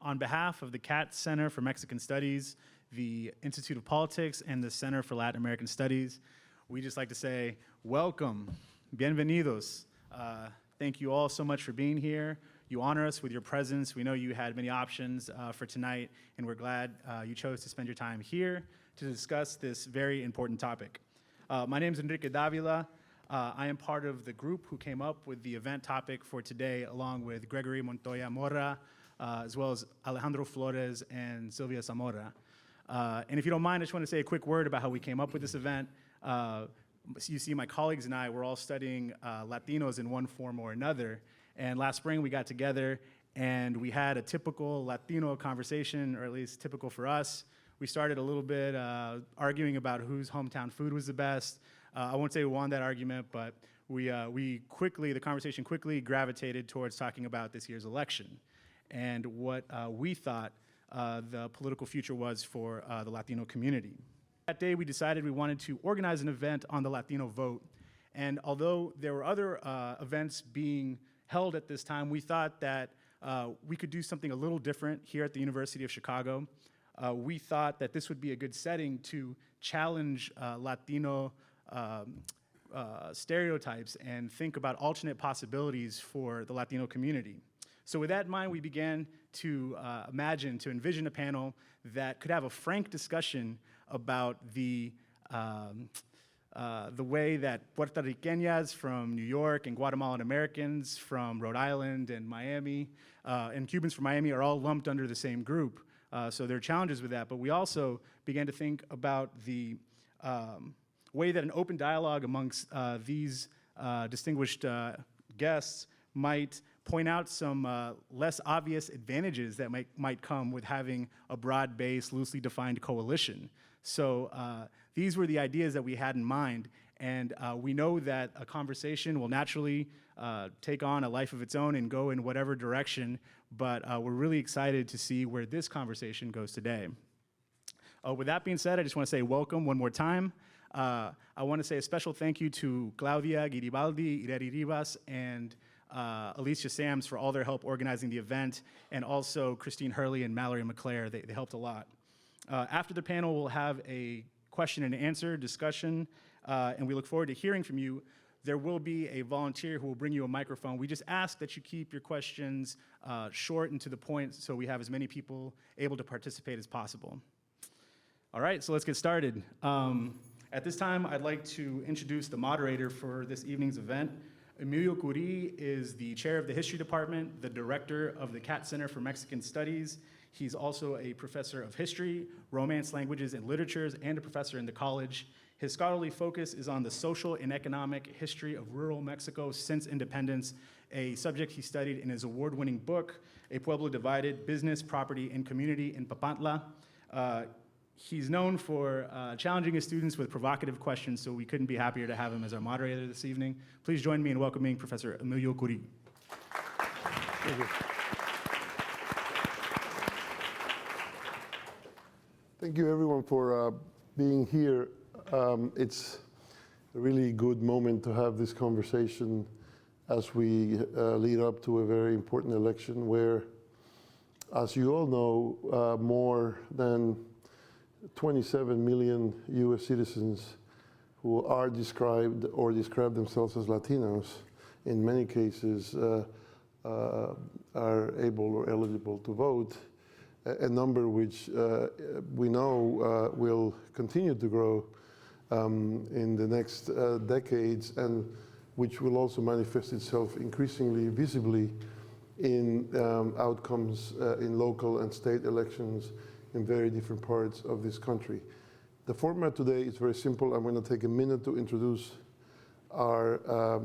On behalf of the Katz Center for Mexican Studies, the Institute of Politics, and the Center for Latin American Studies, we just like to say, welcome, bienvenidos. Thank you all so much for being here. You honor us with your presence. We know you had many options for tonight, and we're glad you chose to spend your time here to discuss this very important topic. My name is Enrique Davila. I am part of the group who came up with the event topic for today, along with Gregory Montoya Mora, as well as Alejandro Flores and Silvia Zamora. And if you don't mind, I just want to say a quick word about how we came up with this event. You see, my colleagues and I were all studying Latinos in one form or another. And last spring, we got together and we had a typical Latino conversation, or at least typical for us. We started a little bit arguing about whose hometown food was the best. I won't say who won that argument, but the conversation quickly gravitated towards talking about this year's election and what we thought the political future was for the Latino community. That day, we decided we wanted to organize an event on the Latino vote. And although there were other events being held at this time, we thought that we could do something a little different here at the University of Chicago. We thought that this would be a good setting to challenge Latino stereotypes and think about alternate possibilities for the Latino community. So with that in mind, we began to envision a panel that could have a frank discussion about the way that Puerto Riqueñas from New York and Guatemalan Americans from Rhode Island and Miami and Cubans from Miami are all lumped under the same group. So there are challenges with that, but we also began to think about the way that an open dialogue amongst these distinguished guests might point out some less obvious advantages that might come with having a broad-based, loosely defined coalition. So these were the ideas that we had in mind, and we know that a conversation will naturally take on a life of its own and go in whatever direction, but we're really excited to see where this conversation goes today. With that being said, I just want to say welcome one more time. I want to say a special thank you to Claudia Giribaldi, Ireri Rivas, and Alicia Sams for all their help organizing the event, and also Christine Hurley and Mallory McClare. They helped a lot. After the panel, we'll have a question and answer discussion, and we look forward to hearing from you. There will be a volunteer who will bring you a microphone. We just ask that you keep your questions short and to the point so we have as many people able to participate as possible. All right, so let's get started. At this time, I'd like to introduce the moderator for this evening's event. Emilio Curí is the chair of the history department, the director of the Katz Center for Mexican Studies. He's also a professor of history, Romance languages and literatures, and a professor in the college. His scholarly focus is on the social and economic history of rural Mexico since independence, a subject he studied in his award-winning book, A Pueblo Divided, Business, Property, and Community in Papantla. He's known for challenging his students with provocative questions, so we couldn't be happier to have him as our moderator this evening. Please join me in welcoming Professor Emilio Curí. Thank you. Thank you, everyone, for being here. It's a really good moment to have this conversation as we lead up to a very important election where, as you all know, more than 27 million US citizens who are described or describe themselves as Latinos, in many cases, are able or eligible to vote, a number which we know will continue to grow in the next decades, and which will also manifest itself increasingly visibly in outcomes in local and state elections in very different parts of this country. The format today is very simple. I'm going to take a minute to introduce our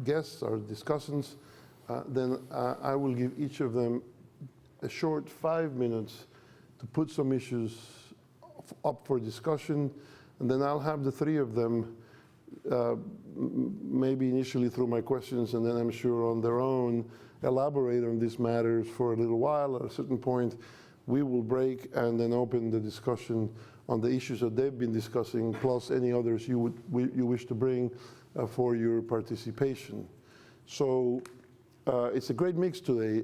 guests, our discussants. Then I will give each of them a short 5 minutes to put some issues up for discussion. And then I'll have the three of them, maybe initially through my questions, and then I'm sure on their own, elaborate on these matters for a little while. At a certain point, we will break and then open the discussion on the issues that they've been discussing, plus any others you wish to bring for your participation. So it's a great mix today.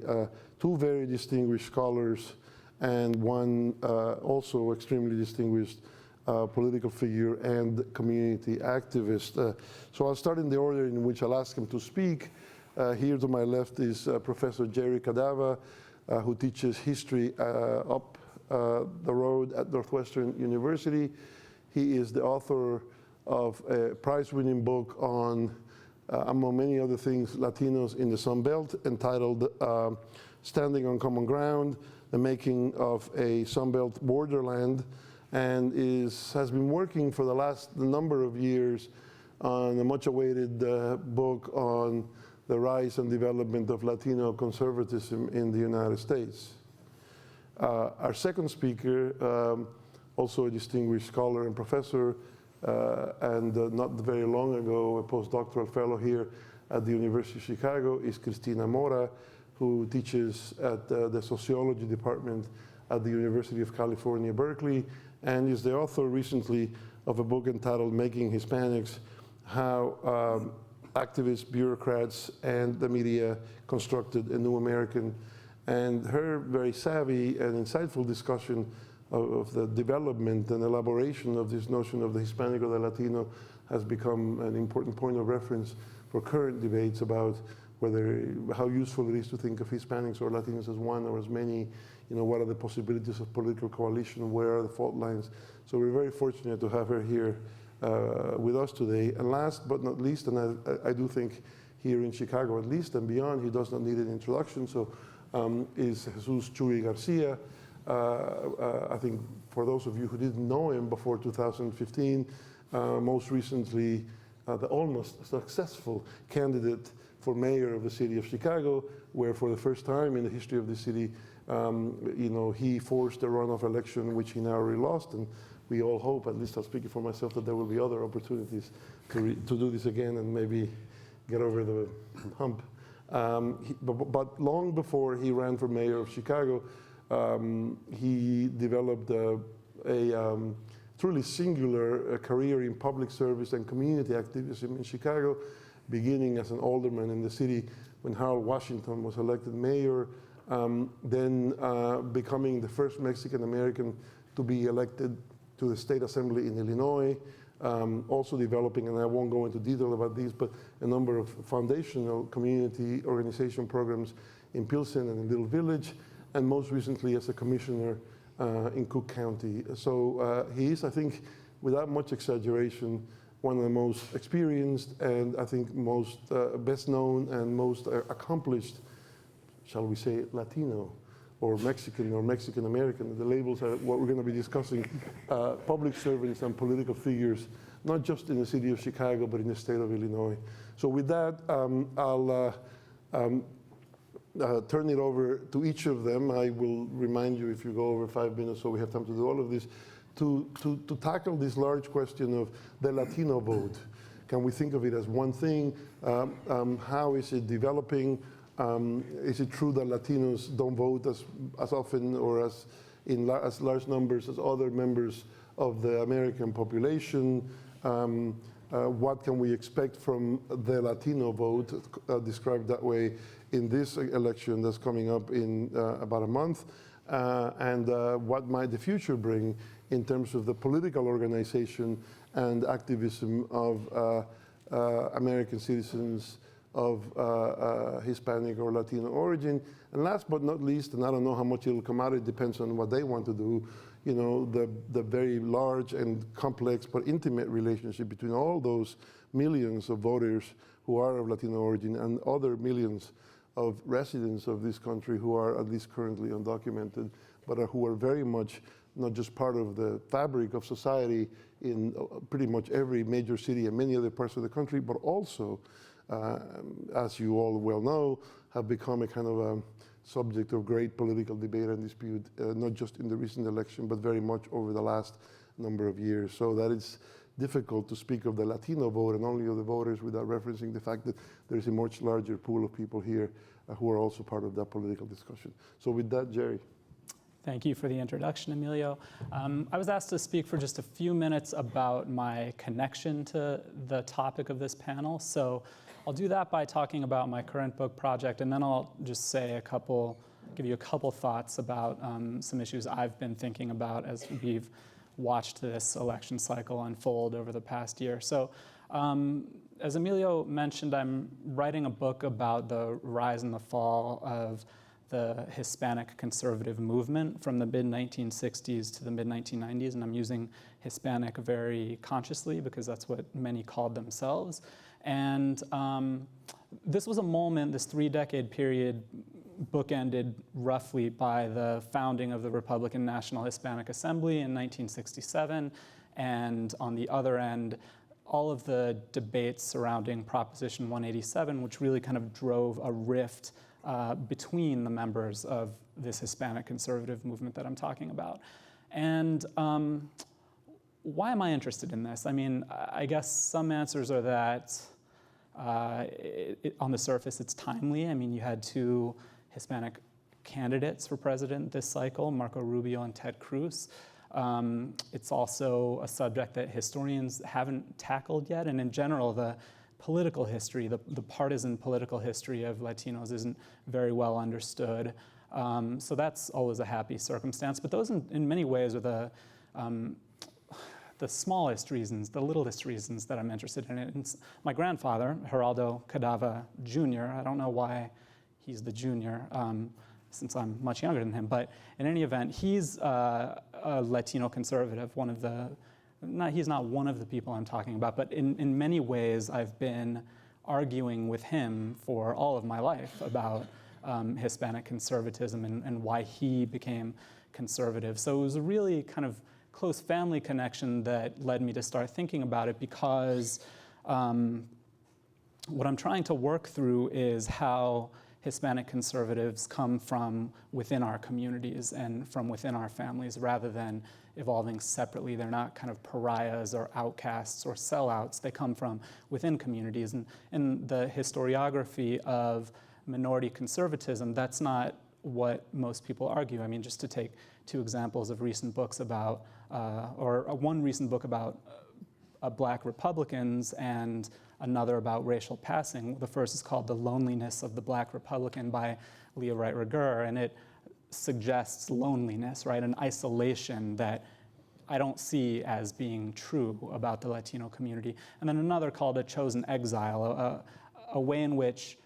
Two very distinguished scholars and one also extremely distinguished political figure and community activist. So I'll start in the order in which I'll ask him to speak. Here to my left is Professor Jerry Cadava, who teaches history up the road at Northwestern University. He is the author of a prize-winning book on, among many other things, Latinos in the Sun Belt, entitled Standing on Common Ground, the Making of a Sun Belt Borderland, and has been working for the last number of years on a much-awaited book on the rise and development of Latino conservatism in the United States. Our second speaker, also a distinguished scholar and professor, and not very long ago a postdoctoral fellow here at the University of Chicago, is Cristina Mora, who teaches at the sociology department at the University of California, Berkeley, and is the author recently of a book entitled Making Hispanics: How Activists, Bureaucrats, and the Media Constructed a New American. And her very savvy and insightful discussion of the development and elaboration of this notion of the Hispanic or the Latino has become an important point of reference for current debates about how useful it is to think of Hispanics or Latinos as one or as many, what are the possibilities of political coalition, where are the fault lines. So we're very fortunate to have her here with us today. And last but not least, and I do think here in Chicago at least and beyond, he does not need an introduction, so is Jesus Chuy Garcia. I think for those of you who didn't know him before 2015, most recently the almost successful candidate for mayor of the city of Chicago, where for the first time in the history of the city, he forced a runoff election, which he now already lost, and we all hope, at least I'm speaking for myself, that there will be other opportunities to do this again and maybe get over the hump. But long before he ran for mayor of Chicago, he developed a truly singular career in public service and community activism in Chicago, beginning as an alderman in the city when Harold Washington was elected mayor, then becoming the first Mexican American to be elected to the state assembly in Illinois, also developing, and I won't go into detail about these, but a number of foundational community organization programs in Pilsen and in Little Village, and most recently as a commissioner in Cook County. So he is, I think, without much exaggeration, one of the most experienced and I think most best known and most accomplished, shall we say, Latino or Mexican American. The labels are what we're going to be discussing, public servants and political figures, not just in the city of Chicago, but in the state of Illinois. So with that, I'll turn it over to each of them. I will remind you if you go over 5 minutes, so we have time to do all of this, to tackle this large question of the Latino vote. Can we think of it as one thing? How is it developing? Is it true that Latinos don't vote as often or as large numbers as other members of the American population? What can we expect from the Latino vote, described that way, in this election that's coming up in about a month? And what might the future bring in terms of the political organization and activism of American citizens of Hispanic or Latino origin? And last but not least, and I don't know how much it'll come out, it depends on what they want to do, the very large and complex but intimate relationship between all those millions of voters who are of Latino origin and other millions of residents of this country who are at least currently undocumented, but who are very much not just part of the fabric of society in pretty much every major city and many other parts of the country, but also, as you all well know, have become a kind of a subject of great political debate and dispute, not just in the recent election, but very much over the last number of years. So that it's difficult to speak of the Latino vote and only of the voters without referencing the fact that there's a much larger pool of people here who are also part of that political discussion. So with that, Jerry. Thank you for the introduction, Emilio. I was asked to speak for just a few minutes about my connection to the topic of this panel. So I'll do that by talking about my current book project, and then I'll just give you a couple thoughts about some issues I've been thinking about as we've watched this election cycle unfold over the past year. So, as Emilio mentioned, I'm writing a book about the rise and the fall of the Hispanic conservative movement from the mid-1960s to the mid-1990s, and I'm using Hispanic very consciously because that's what many called themselves. And this was a moment, this 3-decade period, bookended roughly by the founding of the Republican National Hispanic Assembly in 1967, and on the other end, all of the debates surrounding Proposition 187, which really kind of drove a rift between the members of this Hispanic conservative movement that I'm talking about. And why am I interested in this? I mean, I guess some answers are that on the surface it's timely. I mean, you had 2 Hispanic candidates for president this cycle, Marco Rubio and Ted Cruz. It's also a subject that historians haven't tackled yet, and in general, the political history, the partisan political history of Latinos isn't very well understood. So that's always a happy circumstance, but those in many ways are the smallest reasons, the littlest reasons that I'm interested in it. And my grandfather, Geraldo Cadava Jr., I don't know why he's the junior, since I'm much younger than him, but in any event, he's a Latino conservative, he's not one of the people I'm talking about, but in many ways I've been arguing with him for all of my life about Hispanic conservatism and why he became conservative. So it was a really kind of close family connection that led me to start thinking about it, because what I'm trying to work through is how Hispanic conservatives come from within our communities and from within our families rather than evolving separately. They're not kind of pariahs or outcasts or sellouts. They come from within communities. And in the historiography of minority conservatism, that's not what most people argue. I mean, just to take 2 examples of recent books about, or one recent book about Black Republicans and another about racial passing. The first is called The Loneliness of the Black Republican by Leah Wright Rigueur, and it suggests loneliness, right, an isolation that I don't see as being true about the Latino community. And then another called A Chosen Exile, a way in which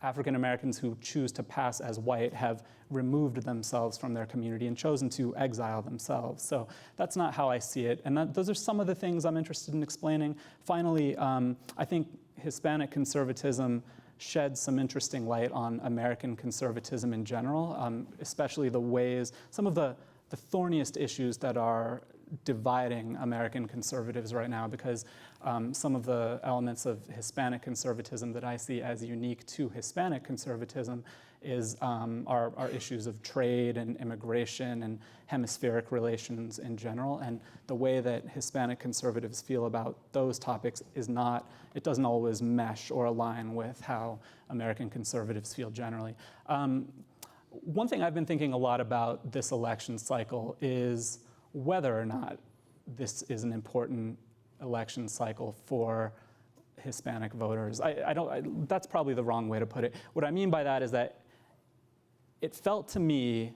African Americans who choose to pass as white have removed themselves from their community and chosen to exile themselves. So that's not how I see it. And those are some of the things I'm interested in explaining. Finally, I think Hispanic conservatism sheds some interesting light on American conservatism in general, especially the ways, some of the thorniest issues that are dividing American conservatives right now, because some of the elements of Hispanic conservatism that I see as unique to Hispanic conservatism are issues of trade and immigration and hemispheric relations in general. And the way that Hispanic conservatives feel about those topics it doesn't always mesh or align with how American conservatives feel generally. One thing I've been thinking a lot about this election cycle is whether or not this is an important election cycle for Hispanic voters. That's probably the wrong way to put it. What I mean by that is that it felt to me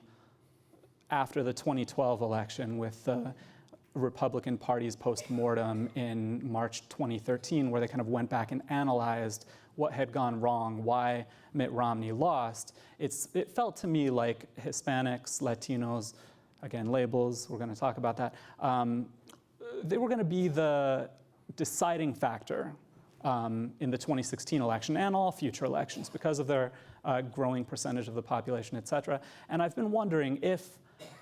after the 2012 election with the Republican Party's postmortem in March 2013, where they kind of went back and analyzed what had gone wrong, why Mitt Romney lost. It felt to me like Hispanics, Latinos, again, labels, we're going to talk about that, they were going to be the deciding factor in the 2016 election and all future elections because of their growing percentage of the population, et cetera. And I've been wondering if,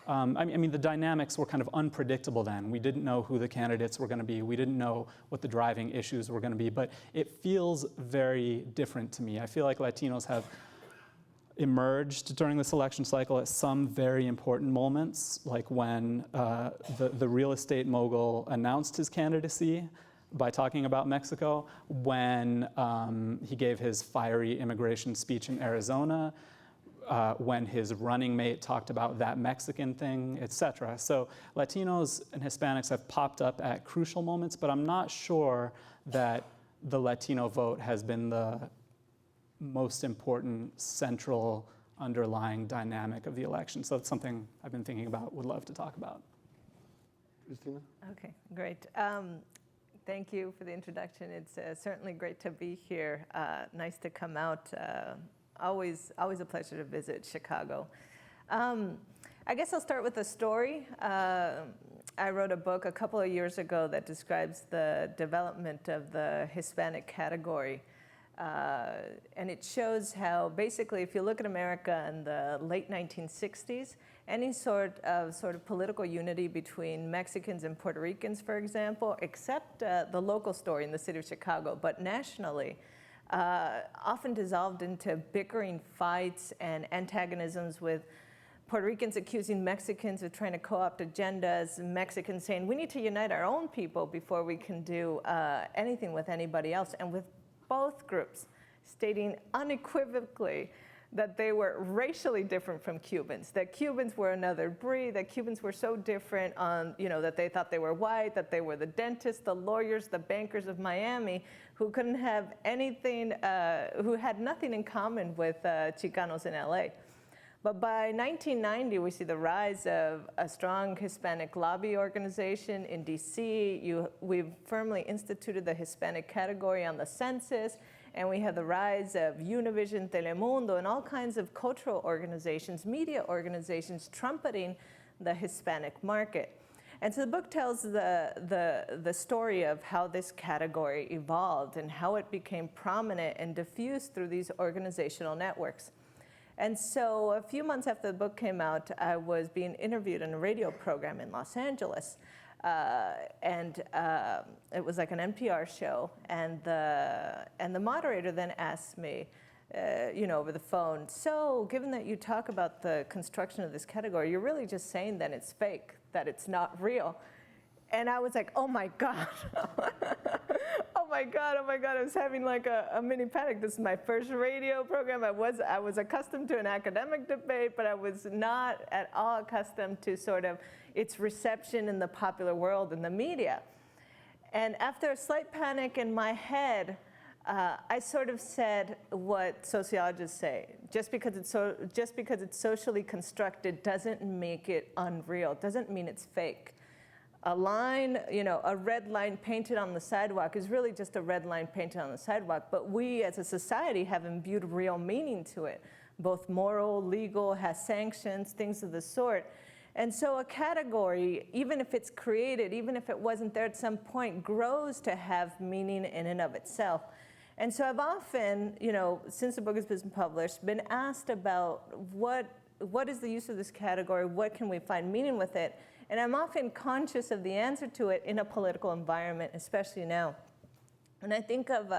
I mean, the dynamics were kind of unpredictable then. We didn't know who the candidates were going to be. We didn't know what the driving issues were going to be. But it feels very different to me. I feel like Latinos have emerged during this election cycle at some very important moments, like when the real estate mogul announced his candidacy by talking about Mexico, when he gave his fiery immigration speech in Arizona, when his running mate talked about that Mexican thing, et cetera. So Latinos and Hispanics have popped up at crucial moments, but I'm not sure that the Latino vote has been the most important central underlying dynamic of the election. So it's something I've been thinking about, would love to talk about. Christina? Okay, great. Thank you for the introduction. It's certainly great to be here. Nice to come out. Always a pleasure to visit Chicago. I guess I'll start with a story. I wrote a book a couple of years ago that describes the development of the Hispanic category. And it shows how basically if you look at America in the late 1960s, any sort of political unity between Mexicans and Puerto Ricans, for example, except the local story in the city of Chicago, but nationally, often dissolved into bickering fights and antagonisms with Puerto Ricans accusing Mexicans of trying to co-opt agendas, Mexicans saying we need to unite our own people before we can do anything with anybody else, and with both groups stating unequivocally that they were racially different from Cubans, that Cubans were another breed, that Cubans were so different on, that they thought they were white, that they were the dentists, the lawyers, the bankers of Miami, who couldn't have anything, who had nothing in common with Chicanos in LA. But by 1990, we see the rise of a strong Hispanic lobby organization in DC. We've firmly instituted the Hispanic category on the census, and we have the rise of Univision, Telemundo, and all kinds of cultural organizations, media organizations trumpeting the Hispanic market. And so the book tells the story of how this category evolved and how it became prominent and diffused through these organizational networks. And so a few months after the book came out, I was being interviewed in a radio program in Los Angeles. And it was like an NPR show. And the moderator then asked me, over the phone, so given that you talk about the construction of this category, you're really just saying that it's fake, that it's not real. And I was like, oh my God. Oh my God, I was having like a mini panic. This is my first radio program. I was accustomed to an academic debate, but I was not at all accustomed to sort of its reception in the popular world and the media. And after a slight panic in my head, I sort of said what sociologists say. Just because it's socially constructed doesn't make it unreal, doesn't mean it's fake. A line, a red line painted on the sidewalk is really just a red line painted on the sidewalk, but we as a society have imbued real meaning to it, both moral, legal, has sanctions, things of the sort. And so a category, even if it's created, even if it wasn't there at some point, grows to have meaning in and of itself. And so I've often, since the book has been published, been asked about what is the use of this category, what can we find meaning with it? And I'm often conscious of the answer to it in a political environment, especially now. And I think of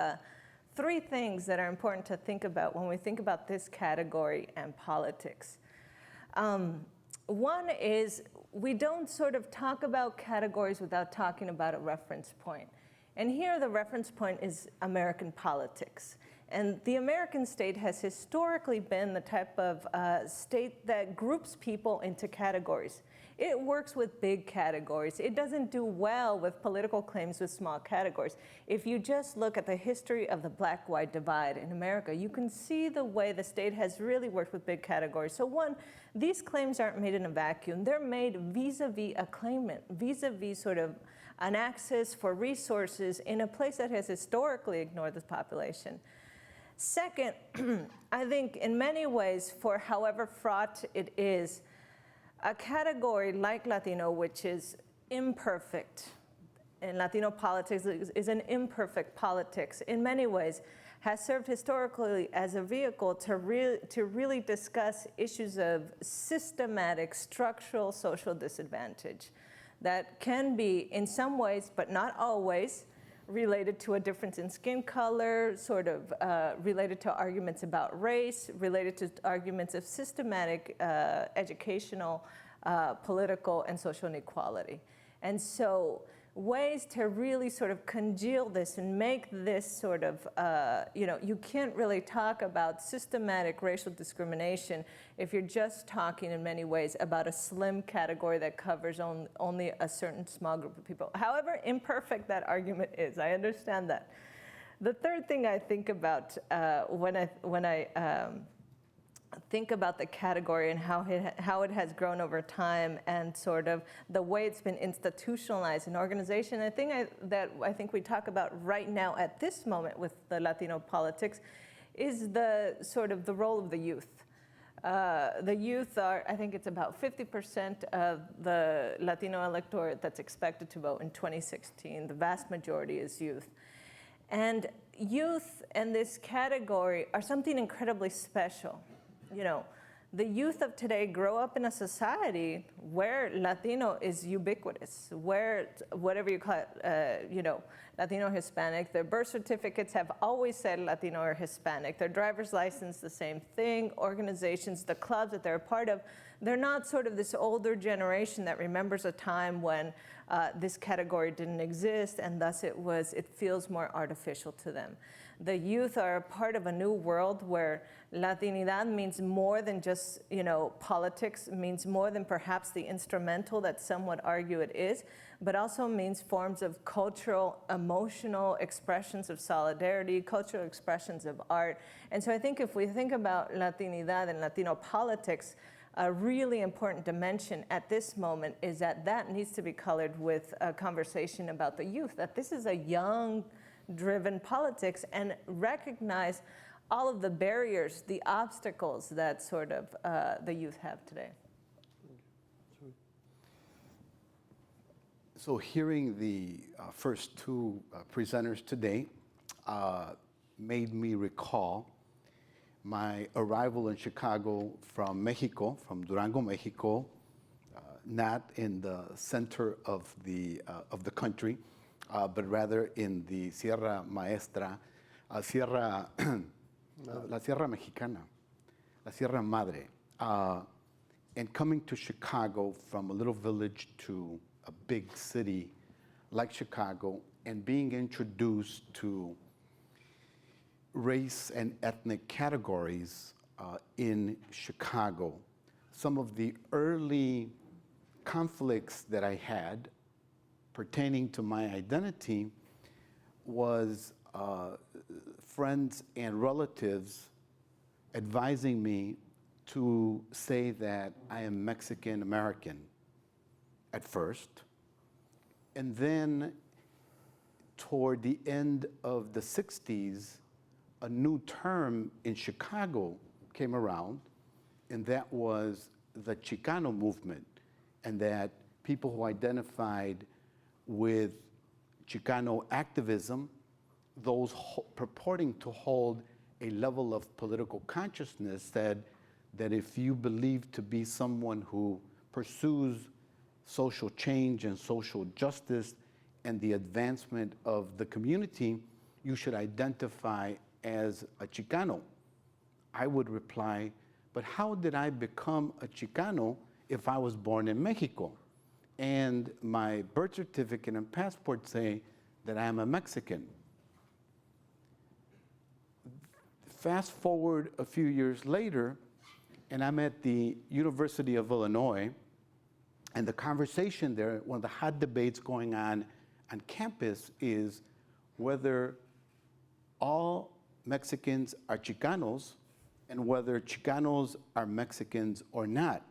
three things that are important to think about when we think about this category and politics. One is we don't sort of talk about categories without talking about a reference point. And here the reference point is American politics. And the American state has historically been the type of state that groups people into categories. It works with big categories. It doesn't do well with political claims with small categories. If you just look at the history of the black-white divide in America, you can see the way the state has really worked with big categories. So one, these claims aren't made in a vacuum. They're made vis-a-vis a claimant, vis-a-vis sort of an access for resources in a place that has historically ignored this population. Second, I think in many ways, for however fraught it is, a category like Latino, which is imperfect, and Latino politics is an imperfect politics, in many ways, has served historically as a vehicle to really discuss issues of systematic, structural social disadvantage that can be, in some ways, but not always, related to a difference in skin color, sort of related to arguments about race, related to arguments of systematic educational, political, and social inequality. And so ways to really sort of congeal this and make this sort of, you can't really talk about systematic racial discrimination if you're just talking in many ways about a slim category that covers only a certain small group of people. However imperfect that argument is, I understand that. The third thing I think about when I think about the category and how it has grown over time and sort of the way it's been institutionalized in organization, I think we talk about right now at this moment with the Latino politics is the sort of the role of the youth. The youth are, I think it's about 50% of the Latino electorate that's expected to vote in 2016. The vast majority is youth. And youth and this category are something incredibly special. You know, the youth of today grow up in a society where Latino is ubiquitous, where whatever you call it, Latino, Hispanic, their birth certificates have always said Latino or Hispanic, their driver's license, the same thing, organizations, the clubs that they're a part of, they're not sort of this older generation that remembers a time when this category didn't exist and thus it feels more artificial to them. The youth are a part of a new world where Latinidad means more than just, politics, means more than perhaps the instrumental that some would argue it is, but also means forms of cultural, emotional expressions of solidarity, cultural expressions of art. And so I think if we think about Latinidad and Latino politics, a really important dimension at this moment is that needs to be colored with a conversation about the youth, that this is a young-driven politics, and recognize all of the barriers, the obstacles that sort of the youth have today. So hearing the first two presenters today made me recall my arrival in Chicago from Mexico, from Durango, Mexico, not in the center of the country, but rather in the Sierra Maestra, la Sierra Mexicana, la Sierra Madre, and coming to Chicago from a little village to a big city like Chicago, and being introduced to race and ethnic categories in Chicago. Some of the early conflicts that I had pertaining to my identity was friends and relatives advising me to say that I am Mexican American at first. And then toward the end of the 60s, a new term in Chicago came around, and that was the Chicano movement, and that people who identified with Chicano activism, those purporting to hold a level of political consciousness, said that if you believe to be someone who pursues social change and social justice and the advancement of the community, you should identify as a Chicano. I would reply, but how did I become a Chicano if I was born in Mexico? And my birth certificate and passport say that I am a Mexican. Fast forward a few years later, and I'm at the University of Illinois, and the conversation there, one of the hot debates going on campus is whether all Mexicans are Chicanos and whether Chicanos are Mexicans or not.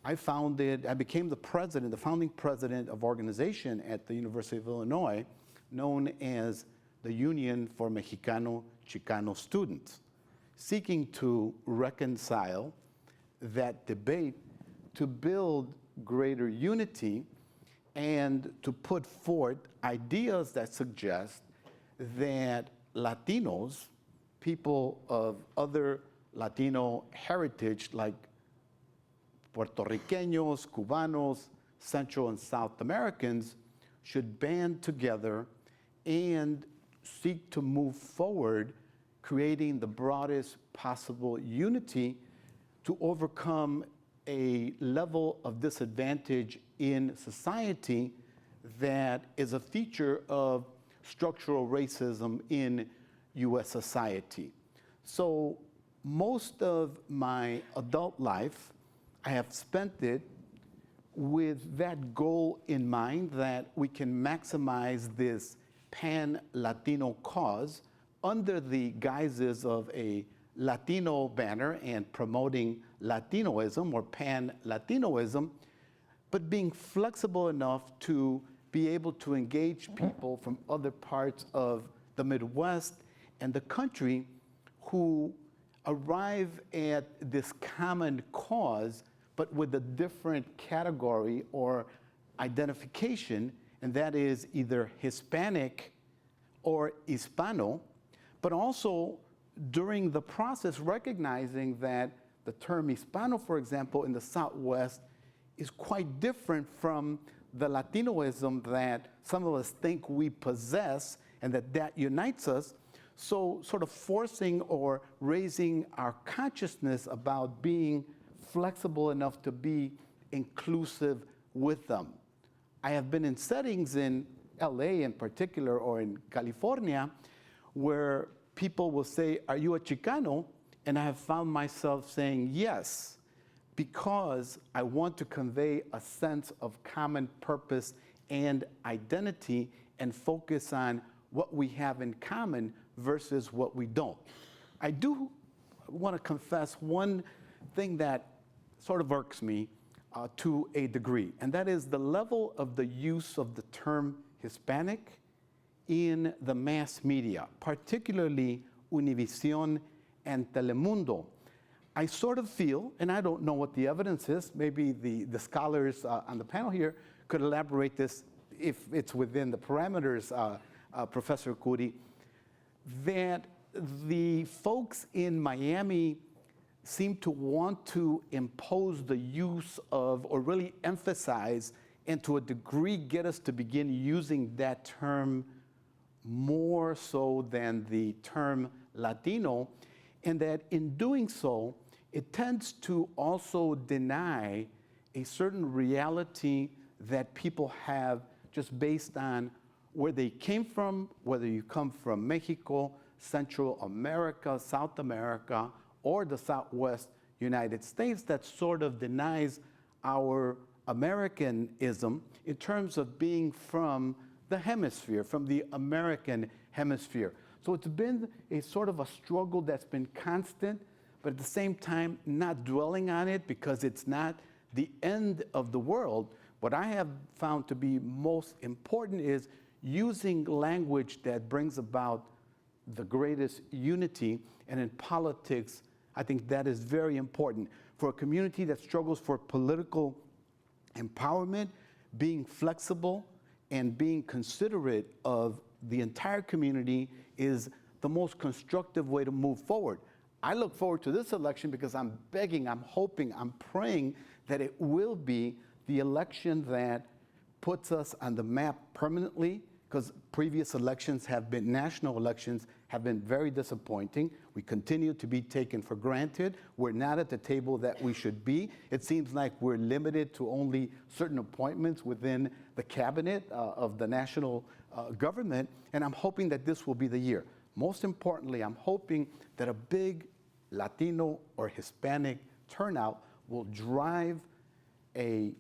I became the founding president of organization at the University of Illinois known as the Union for Mexicano-Chicano Students, seeking to reconcile that debate to build greater unity and to put forth ideas that suggest that Latinos, people of other Latino heritage like Puerto Ricanos, Cubanos, Central and South Americans, should band together and seek to move forward, creating the broadest possible unity to overcome a level of disadvantage in society that is a feature of structural racism in US society. So most of my adult life, I have spent it with that goal in mind, that we can maximize this pan-Latino cause under the guises of a Latino banner and promoting Latinoism or pan-Latinoism, but being flexible enough to be able to engage people from other parts of the Midwest and the country who arrive at this common cause, but with a different category or identification, and that is either Hispanic or Hispano, but also during the process recognizing that the term Hispano, for example, in the Southwest is quite different from the Latinoism that some of us think we possess and that unites us. So sort of forcing or raising our consciousness about being flexible enough to be inclusive with them. I have been in settings in LA in particular or in California where people will say, "Are you a Chicano?" And I have found myself saying yes, because I want to convey a sense of common purpose and identity and focus on what we have in common versus what we don't. I do want to confess one thing that sort of irks me to a degree, and that is the level of the use of the term Hispanic in the mass media, particularly Univision and Telemundo. I sort of feel, and I don't know what the evidence is, maybe the scholars on the panel here could elaborate this if it's within the parameters, Professor Curi, that the folks in Miami seem to want to impose the use of, or really emphasize, and to a degree get us to begin using that term more so than the term Latino, and that in doing so, it tends to also deny a certain reality that people have just based on where they came from, whether you come from Mexico, Central America, South America, or the Southwest United States, that sort of denies our Americanism in terms of being from the hemisphere, from the American hemisphere. So it's been a sort of a struggle that's been constant, but at the same time, not dwelling on it because it's not the end of the world. What I have found to be most important is using language that brings about the greatest unity. And in politics, I think that is very important. For a community that struggles for political empowerment, being flexible and being considerate of the entire community is the most constructive way to move forward. I look forward to this election because I'm begging, I'm hoping, I'm praying that it will be the election that puts us on the map permanently, because previous elections have been, national elections have been very disappointing. We continue to be taken for granted. We're not at the table that we should be. It seems like we're limited to only certain appointments within the cabinet of the national government, and I'm hoping that this will be the year. Most importantly, I'm hoping that a big Latino or Hispanic turnout will drive the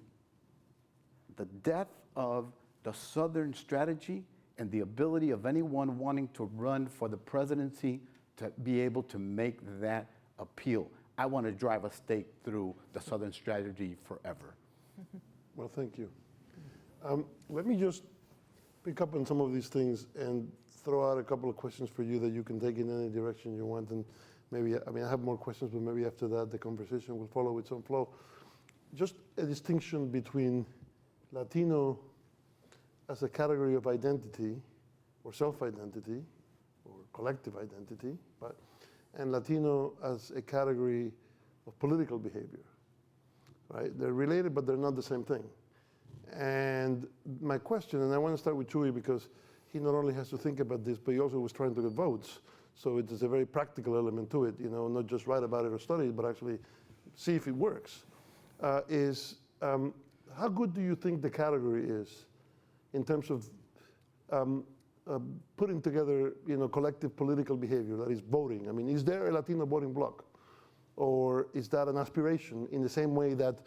death of the Southern strategy and the ability of anyone wanting to run for the presidency to be able to make that appeal. I want to drive a stake through the Southern strategy forever. Well, thank you. Let me just pick up on some of these things and throw out a couple of questions for you that you can take in any direction you want. And maybe, I mean, I have more questions, but maybe after that, the conversation will follow with some flow. Just a distinction between Latino as a category of identity or self-identity or collective identity, and Latino as a category of political behavior, right? They're related, but they're not the same thing. And my question, and I want to start with Chuy because he not only has to think about this, but he also was trying to get votes. So it is a very practical element to it, you know, not just write about it or study it, but actually see if it works. How good do you think the category is in terms of putting together, you know, collective political behavior, that is voting? I mean, is there a Latino voting bloc? Or is that an aspiration in the same way that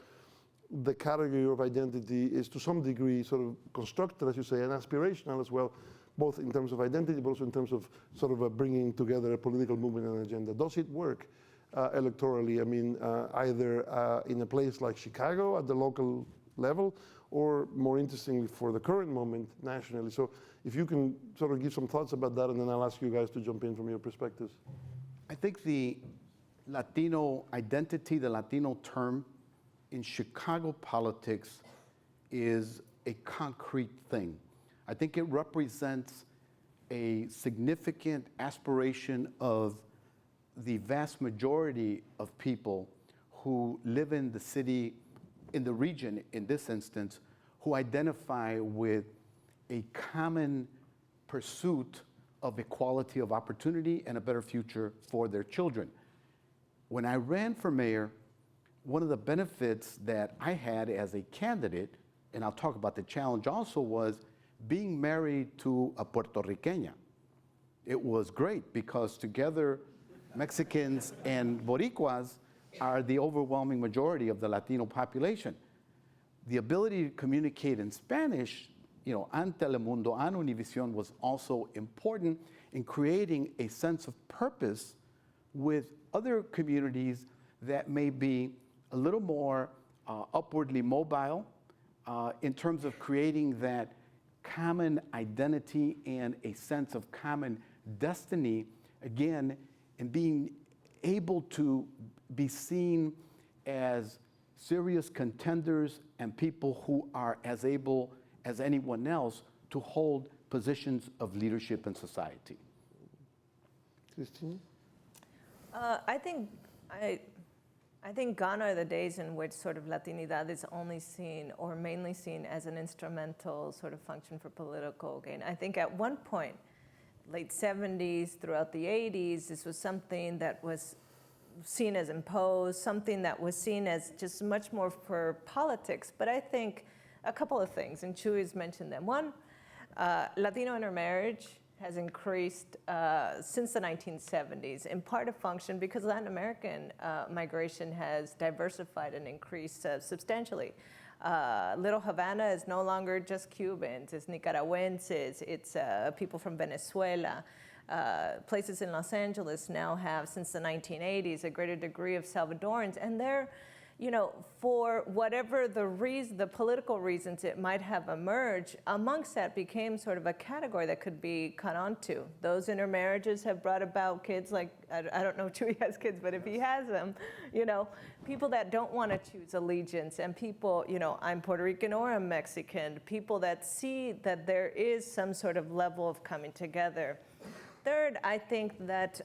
the category of identity is to some degree sort of constructed, as you say, and aspirational as well, both in terms of identity, but also in terms of sort of bringing together a political movement and agenda. Does it work electorally? I mean, either in a place like Chicago at the local level, or more interestingly for the current moment, nationally. So if you can sort of give some thoughts about that, and then I'll ask you guys to jump in from your perspectives. I think the Latino identity, the Latino term in Chicago politics is a concrete thing. I think it represents a significant aspiration of the vast majority of people who live in the city, in the region in this instance, who identify with a common pursuit of equality of opportunity and a better future for their children. When I ran for mayor, one of the benefits that I had as a candidate, and I'll talk about the challenge also, was being married to a Puerto Riqueña. It was great because together Mexicans and Boricuas are the overwhelming majority of the Latino population. The ability to communicate in Spanish, on Telemundo, on Univision, was also important in creating a sense of purpose with other communities that may be a little more upwardly mobile in terms of creating that common identity and a sense of common destiny, again, and being able to be seen as serious contenders and people who are as able as anyone else to hold positions of leadership in society. Christine? I think gone are the days in which sort of Latinidad is only seen or mainly seen as an instrumental sort of function for political gain. I think at one point, late 70s, throughout the 80s, this was something that was seen as imposed, something that was seen as just much more for politics. But I think a couple of things, and Chuy's mentioned them. One, Latino intermarriage has increased since the 1970s, in part a function because Latin American migration has diversified and increased substantially. Little Havana is no longer just Cubans, it's Nicaraguenses, it's people from Venezuela. Places in Los Angeles now have, since the 1980s, a greater degree of Salvadorans, and they're, for whatever the political reasons it might have emerged, amongst that became sort of a category that could be caught onto. Those intermarriages have brought about kids like, I don't know if Chuy has kids, but if he has them, people that don't want to choose allegiance, and people, I'm Puerto Rican or I'm Mexican, people that see that there is some sort of level of coming together. Third, I think that,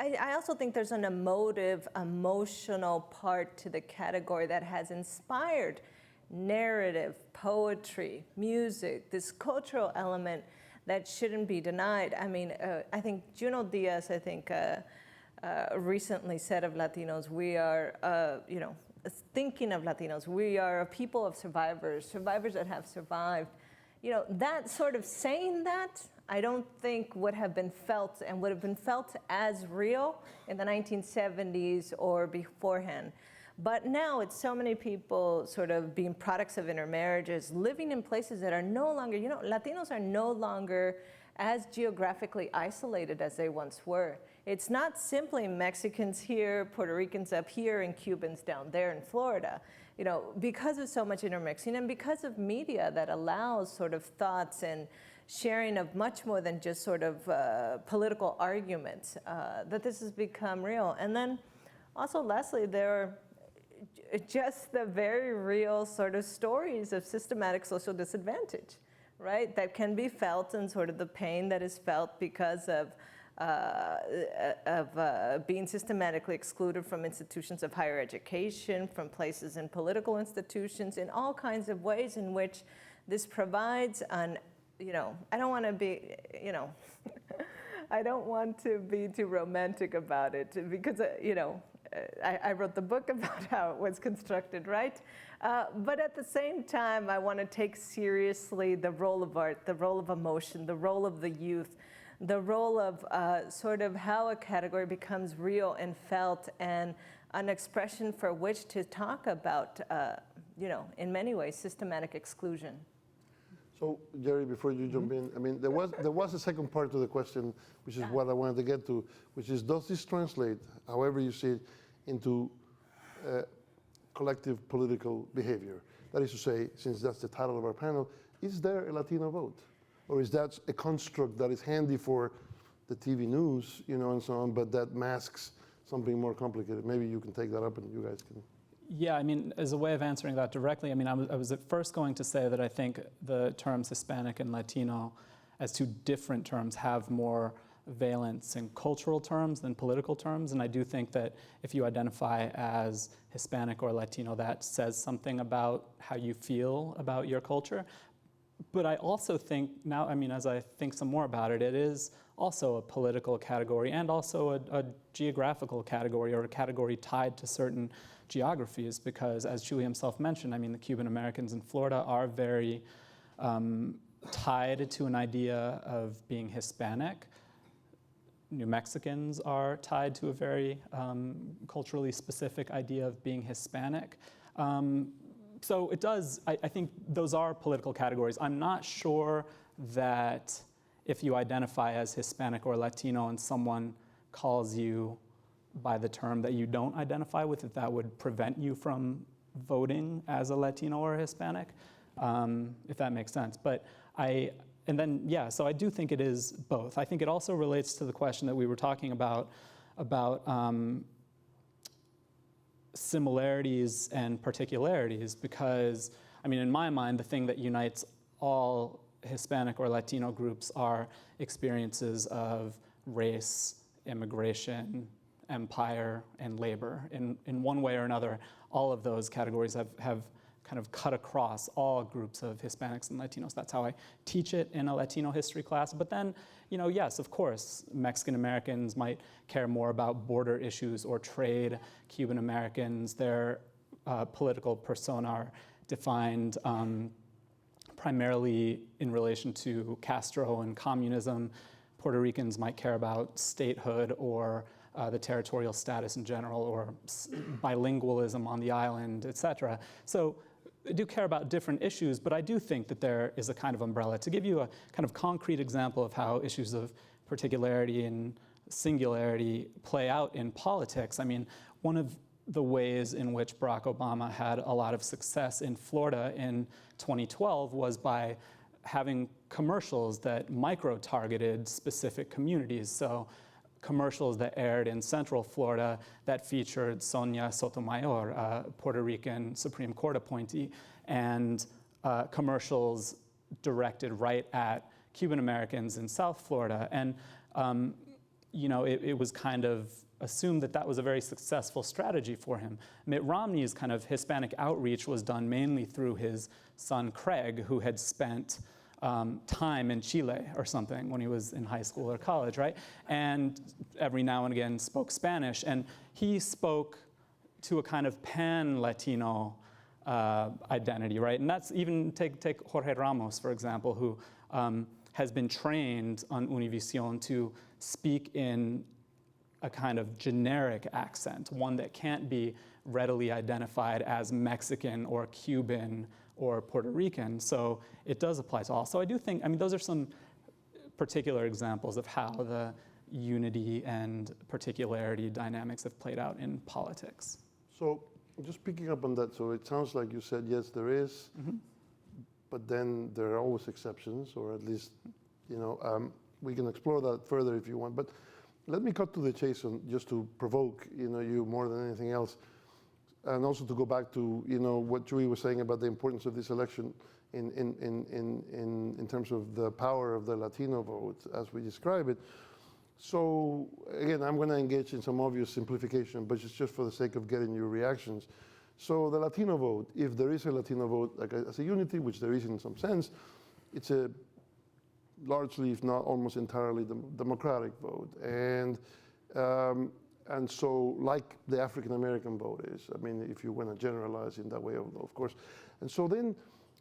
I also think there's an emotional part to the category that has inspired narrative, poetry, music, this cultural element that shouldn't be denied. I mean, I think Junot Diaz, recently said of Latinos, we are, thinking of Latinos, we are a people of survivors that have survived. That sort of saying that, I don't think would have been felt and would have been felt as real in the 1970s or beforehand. But now it's so many people sort of being products of intermarriages, living in places that are no longer, Latinos are no longer as geographically isolated as they once were. It's not simply Mexicans here, Puerto Ricans up here, and Cubans down there in Florida. Because of so much intermixing and because of media that allows sort of thoughts and sharing of much more than just sort of political arguments, that this has become real. And then also, lastly, there are just the very real sort of stories of systematic social disadvantage, right? That can be felt, and sort of the pain that is felt because of being systematically excluded from institutions of higher education, from places in political institutions, in all kinds of ways in which this provides an, I don't want to be, I don't want to be too romantic about it because, I wrote the book about how it was constructed, right? But at the same time, I want to take seriously the role of art, the role of emotion, the role of the youth, the role of sort of how a category becomes real and felt, and an expression for which to talk about in many ways, systematic exclusion. So, Jerry, before you jump in, I mean, there was a second part to the question, which is what I wanted to get to, which is, does this translate, however you see it, into collective political behavior? That is to say, since that's the title of our panel, is there a Latino vote? Or is that a construct that is handy for the TV news, and so on, but that masks something more complicated? Maybe you can take that up and you guys can. Yeah, I mean, as a way of answering that directly, I mean, I was at first going to say that I think the terms Hispanic and Latino as two different terms have more valence in cultural terms than political terms. And I do think that if you identify as Hispanic or Latino, that says something about how you feel about your culture. But I also think now, I mean, as I think some more about it, it is also a political category and also a geographical category, or a category tied to certain geographies, because as Chuy himself mentioned, I mean, the Cuban Americans in Florida are very tied to an idea of being Hispanic. New Mexicans are tied to a very culturally specific idea of being Hispanic. So it does, I think those are political categories. I'm not sure that if you identify as Hispanic or Latino and someone calls you by the term that you don't identify with, that would prevent you from voting as a Latino or a Hispanic, if that makes sense. But so I do think it is both. I think it also relates to the question that we were talking about similarities and particularities, because, I mean, in my mind, the thing that unites all Hispanic or Latino groups are experiences of race, immigration, empire, and labor. In one way or another, all of those categories have kind of cut across all groups of Hispanics and Latinos. That's how I teach it in a Latino history class. But then, yes, of course, Mexican Americans might care more about border issues or trade. Cuban Americans, their political persona are defined primarily in relation to Castro and communism. Puerto Ricans might care about statehood or the territorial status in general, or bilingualism on the island, et cetera. So I do care about different issues, but I do think that there is a kind of umbrella. To give you a kind of concrete example of how issues of particularity and singularity play out in politics, I mean, one of the ways in which Barack Obama had a lot of success in Florida in 2012 was by having commercials that micro-targeted specific communities. So commercials that aired in Central Florida that featured Sonia Sotomayor, a Puerto Rican Supreme Court appointee, and commercials directed right at Cuban Americans in South Florida. And it was kind of assumed that that was a very successful strategy for him. Mitt Romney's kind of Hispanic outreach was done mainly through his son Craig, who had spent time in Chile or something when he was in high school or college, right? And every now and again spoke Spanish. And he spoke to a kind of pan-Latino identity, right? And that's even, take Jorge Ramos, for example, who has been trained on Univision to speak in a kind of generic accent, one that can't be readily identified as Mexican or Cuban or Puerto Rican, so it does apply to all. So I do think, I mean, those are some particular examples of how the unity and particularity dynamics have played out in politics. So just picking up on that, so it sounds like you said, yes, there is, but then there are always exceptions, or at least, we can explore that further if you want. But let me cut to the chase just to provoke, you more than anything else. And also to go back to what Chuy was saying about the importance of this election in terms of the power of the Latino vote as we describe it. So again, I'm going to engage in some obvious simplification, but it's just for the sake of getting your reactions. So the Latino vote, if there is a Latino vote like as a unity, which there is in some sense, it's a largely, if not almost entirely, democratic vote. And so, like the African-American vote is, I mean, if you want to generalize in that way, of course. And so then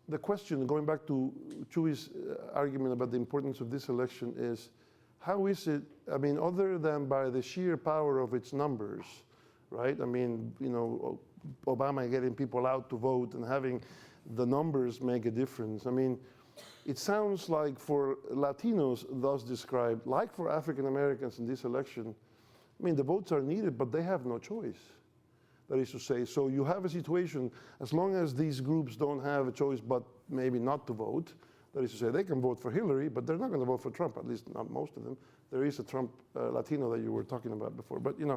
the question, going back to Chuy's argument about the importance of this election is, how is it, other than by the sheer power of its numbers, right? I mean, Obama getting people out to vote and having the numbers make a difference. I mean, it sounds like for Latinos, thus described, like for African Americans in this election, I mean, the votes are needed, but they have no choice. That is to say, so you have a situation, as long as these groups don't have a choice but maybe not to vote, that is to say, they can vote for Hillary, but they're not going to vote for Trump, at least not most of them. There is a Trump Latino that you were talking about before, but you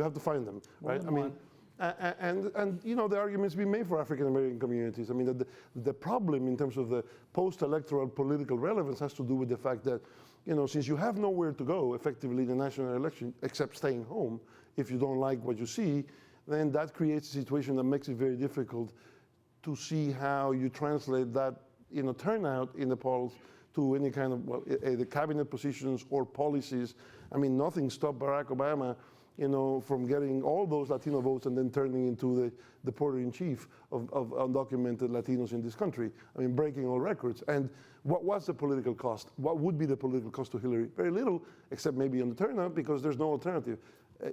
have to find them, right? I mean, and the arguments being made for African American communities. I mean, the problem in terms of the post-electoral political relevance has to do with the fact that, since you have nowhere to go effectively in the national election except staying home, if you don't like what you see, then that creates a situation that makes it very difficult to see how you translate that turnout in the polls to any kind of the cabinet positions or policies. I mean, nothing stopped Barack Obama, from getting all those Latino votes and then turning into the deporter-in-chief of undocumented Latinos in this country. I mean, breaking all records. And what was the political cost? What would be the political cost to Hillary? Very little, except maybe on the turnout, because there's no alternative.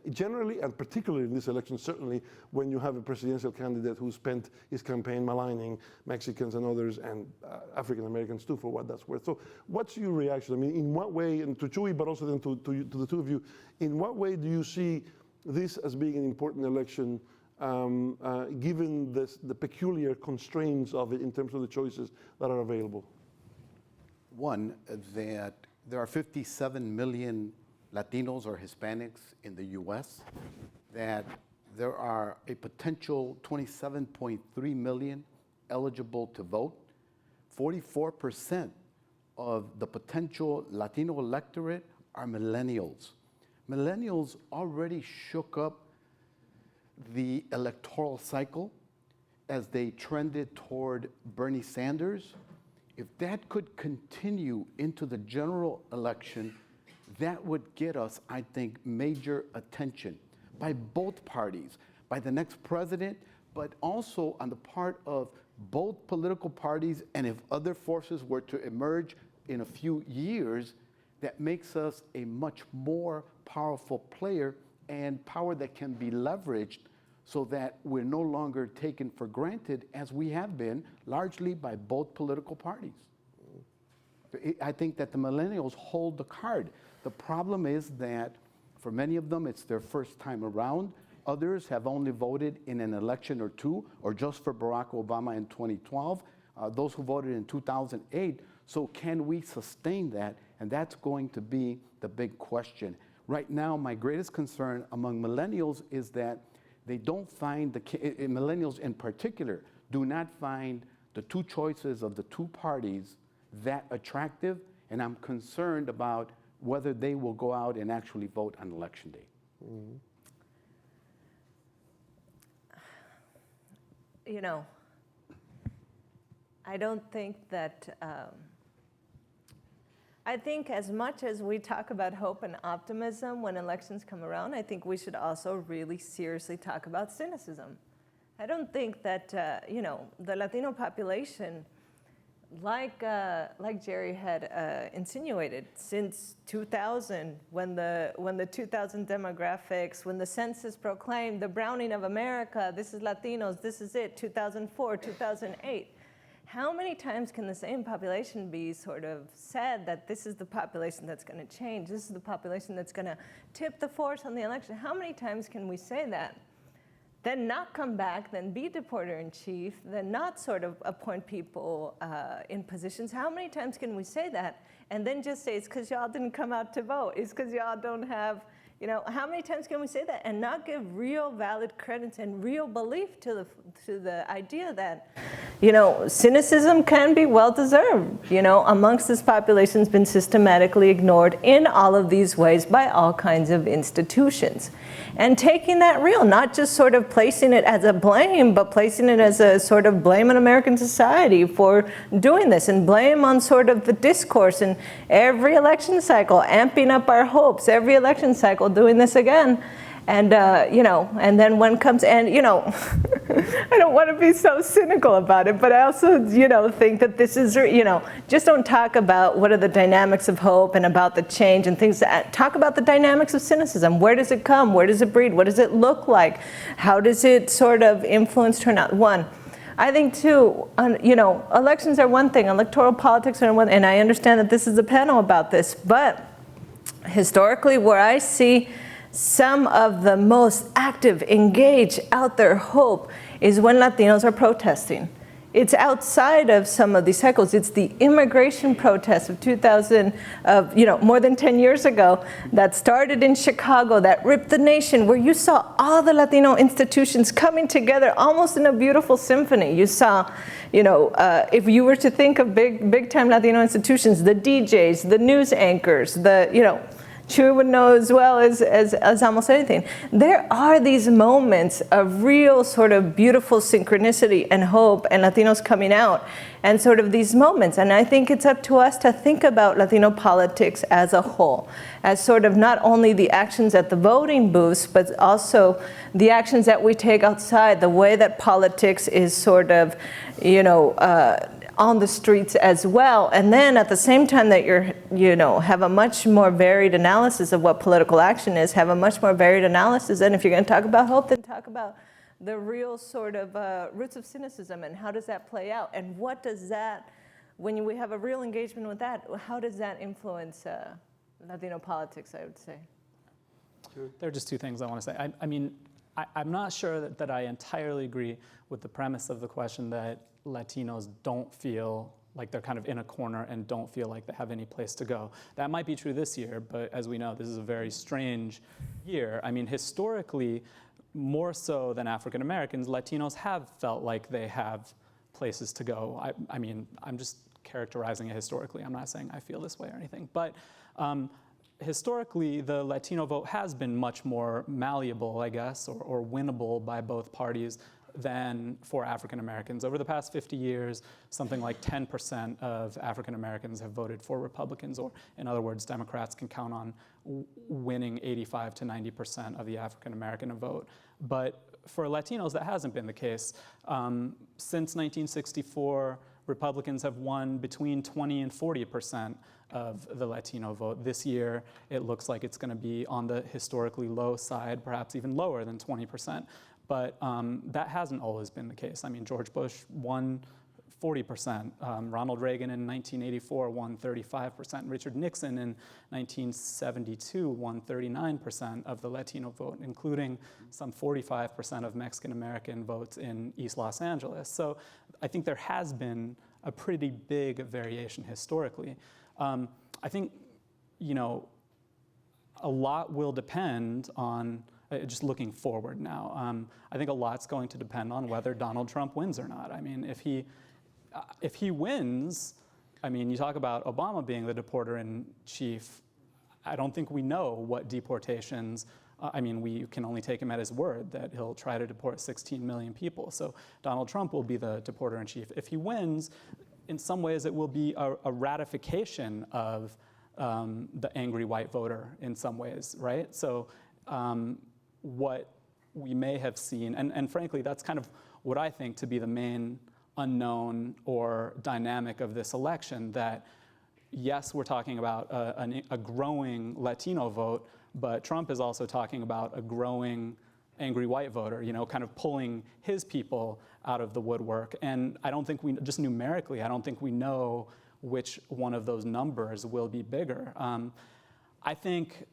Generally, and particularly in this election, certainly when you have a presidential candidate who spent his campaign maligning Mexicans and others, and African Americans too, for what that's worth. So what's your reaction? I mean, in what way, and to Chuy, but also then to the two of you, in what way do you see this as being an important election, given the peculiar constraints of it in terms of the choices that are available? One, that there are 57 million Latinos or Hispanics in the US, that there are a potential 27.3 million eligible to vote. 44% of the potential Latino electorate are millennials. Millennials already shook up the electoral cycle as they trended toward Bernie Sanders. If that could continue into the general election, that would get us, I think, major attention by both parties, by the next president, but also on the part of both political parties. And if other forces were to emerge in a few years, that makes us a much more powerful player, and power that can be leveraged so that we're no longer taken for granted, as we have been largely by both political parties. I think that the millennials hold the card. The problem is that for many of them, it's their first time around. Others have only voted in an election or two, or just for Barack Obama in 2012, those who voted in 2008. So can we sustain that? And that's going to be the big question. Right now, my greatest concern among millennials is that they don't find, millennials in particular, do not find the two choices of the two parties that attractive, and I'm concerned about whether they will go out and actually vote on election day. Mm-hmm. I don't think that, I think as much as we talk about hope and optimism when elections come around, I think we should also really seriously talk about cynicism. I don't think that, the Latino population, like Jerry had insinuated, since 2000, when the 2000 demographics, when the census proclaimed the browning of America, this is Latinos, this is it, 2004, 2008. How many times can the same population be sort of said that this is the population that's going to change, this is the population that's going to tip the force on the election? How many times can we say that? Then not come back, then be deporter-in-chief, then not sort of appoint people in positions. How many times can we say that? And then just say, it's because y'all didn't come out to vote. It's because y'all don't have, how many times can we say that and not give real valid credence and real belief to the idea that, cynicism can be well-deserved. Amongst this population has been systematically ignored in all of these ways by all kinds of institutions. And taking that real, not just sort of placing it as a blame, but placing it as a sort of blame on American society for doing this, and blame on sort of the discourse in every election cycle, amping up our hopes, every election cycle doing this again. And, and then one comes, and, I don't want to be so cynical about it, but I also, think that this is, just don't talk about what are the dynamics of hope and about the change and things. Talk about the dynamics of cynicism. Where does it come? Where does it breed? What does it look like? How does it sort of influence turnout? One. I think, too, elections are one thing. Electoral politics are one, and I understand that this is a panel about this, but historically, where I see some of the most active, engaged, out there hope is when Latinos are protesting. It's outside of some of these cycles. It's the immigration protests of 2000, more than 10 years ago, that started in Chicago, that ripped the nation, where you saw all the Latino institutions coming together almost in a beautiful symphony. You saw, if you were to think of big-time Latino institutions, the DJs, the news anchors, Chuy would know as well as almost anything. There are these moments of real sort of beautiful synchronicity and hope and Latinos coming out and sort of these moments. And I think it's up to us to think about Latino politics as a whole, as sort of not only the actions at the voting booths, but also the actions that we take outside, the way that politics is sort of, on the streets as well. And then at the same time that have a much more varied analysis of what political action is, have a much more varied analysis. And if you're going to talk about hope, then talk about the real sort of roots of cynicism and how does that play out? And what does that, when we have a real engagement with that, how does that influence Latino politics, I would say? There are just two things I want to say. I'm not sure that I entirely agree with the premise of the question that Latinos don't feel like they're kind of in a corner and don't feel like they have any place to go. That might be true this year, but as we know, this is a very strange year. Historically, more so than African Americans, Latinos have felt like they have places to go. I'm just characterizing it historically. I'm not saying I feel this way or anything, but historically, the Latino vote has been much more malleable, I guess, or winnable by both parties than for African Americans. Over the past 50 years, something like 10% of African Americans have voted for Republicans, or in other words, Democrats can count on winning 85 to 90% of the African American vote. But for Latinos, that hasn't been the case. Since 1964, Republicans have won between 20 and 40% of the Latino vote. This year, it looks like it's going to be on the historically low side, perhaps even lower than 20%. But that hasn't always been the case. George Bush won 40%. Ronald Reagan in 1984 won 35%. Richard Nixon in 1972 won 39% of the Latino vote, including some 45% of Mexican American votes in East Los Angeles. So I think there has been a pretty big variation historically. I think, a lot will depend on just looking forward now. I think a lot's going to depend on whether Donald Trump wins or not. If he wins, you talk about Obama being the deporter-in-chief. I don't think we know what deportations. We can only take him at his word that he'll try to deport 16 million people. So Donald Trump will be the deporter-in-chief. If he wins, in some ways it will be a ratification of the angry white voter in some ways, right? So what we may have seen, and frankly, that's kind of what I think to be the main unknown or dynamic of this election, that yes, we're talking about a growing Latino vote, but Trump is also talking about a growing angry white voter, kind of pulling his people out of the woodwork. And I don't think just numerically, I don't think we know which one of those numbers will be bigger. I think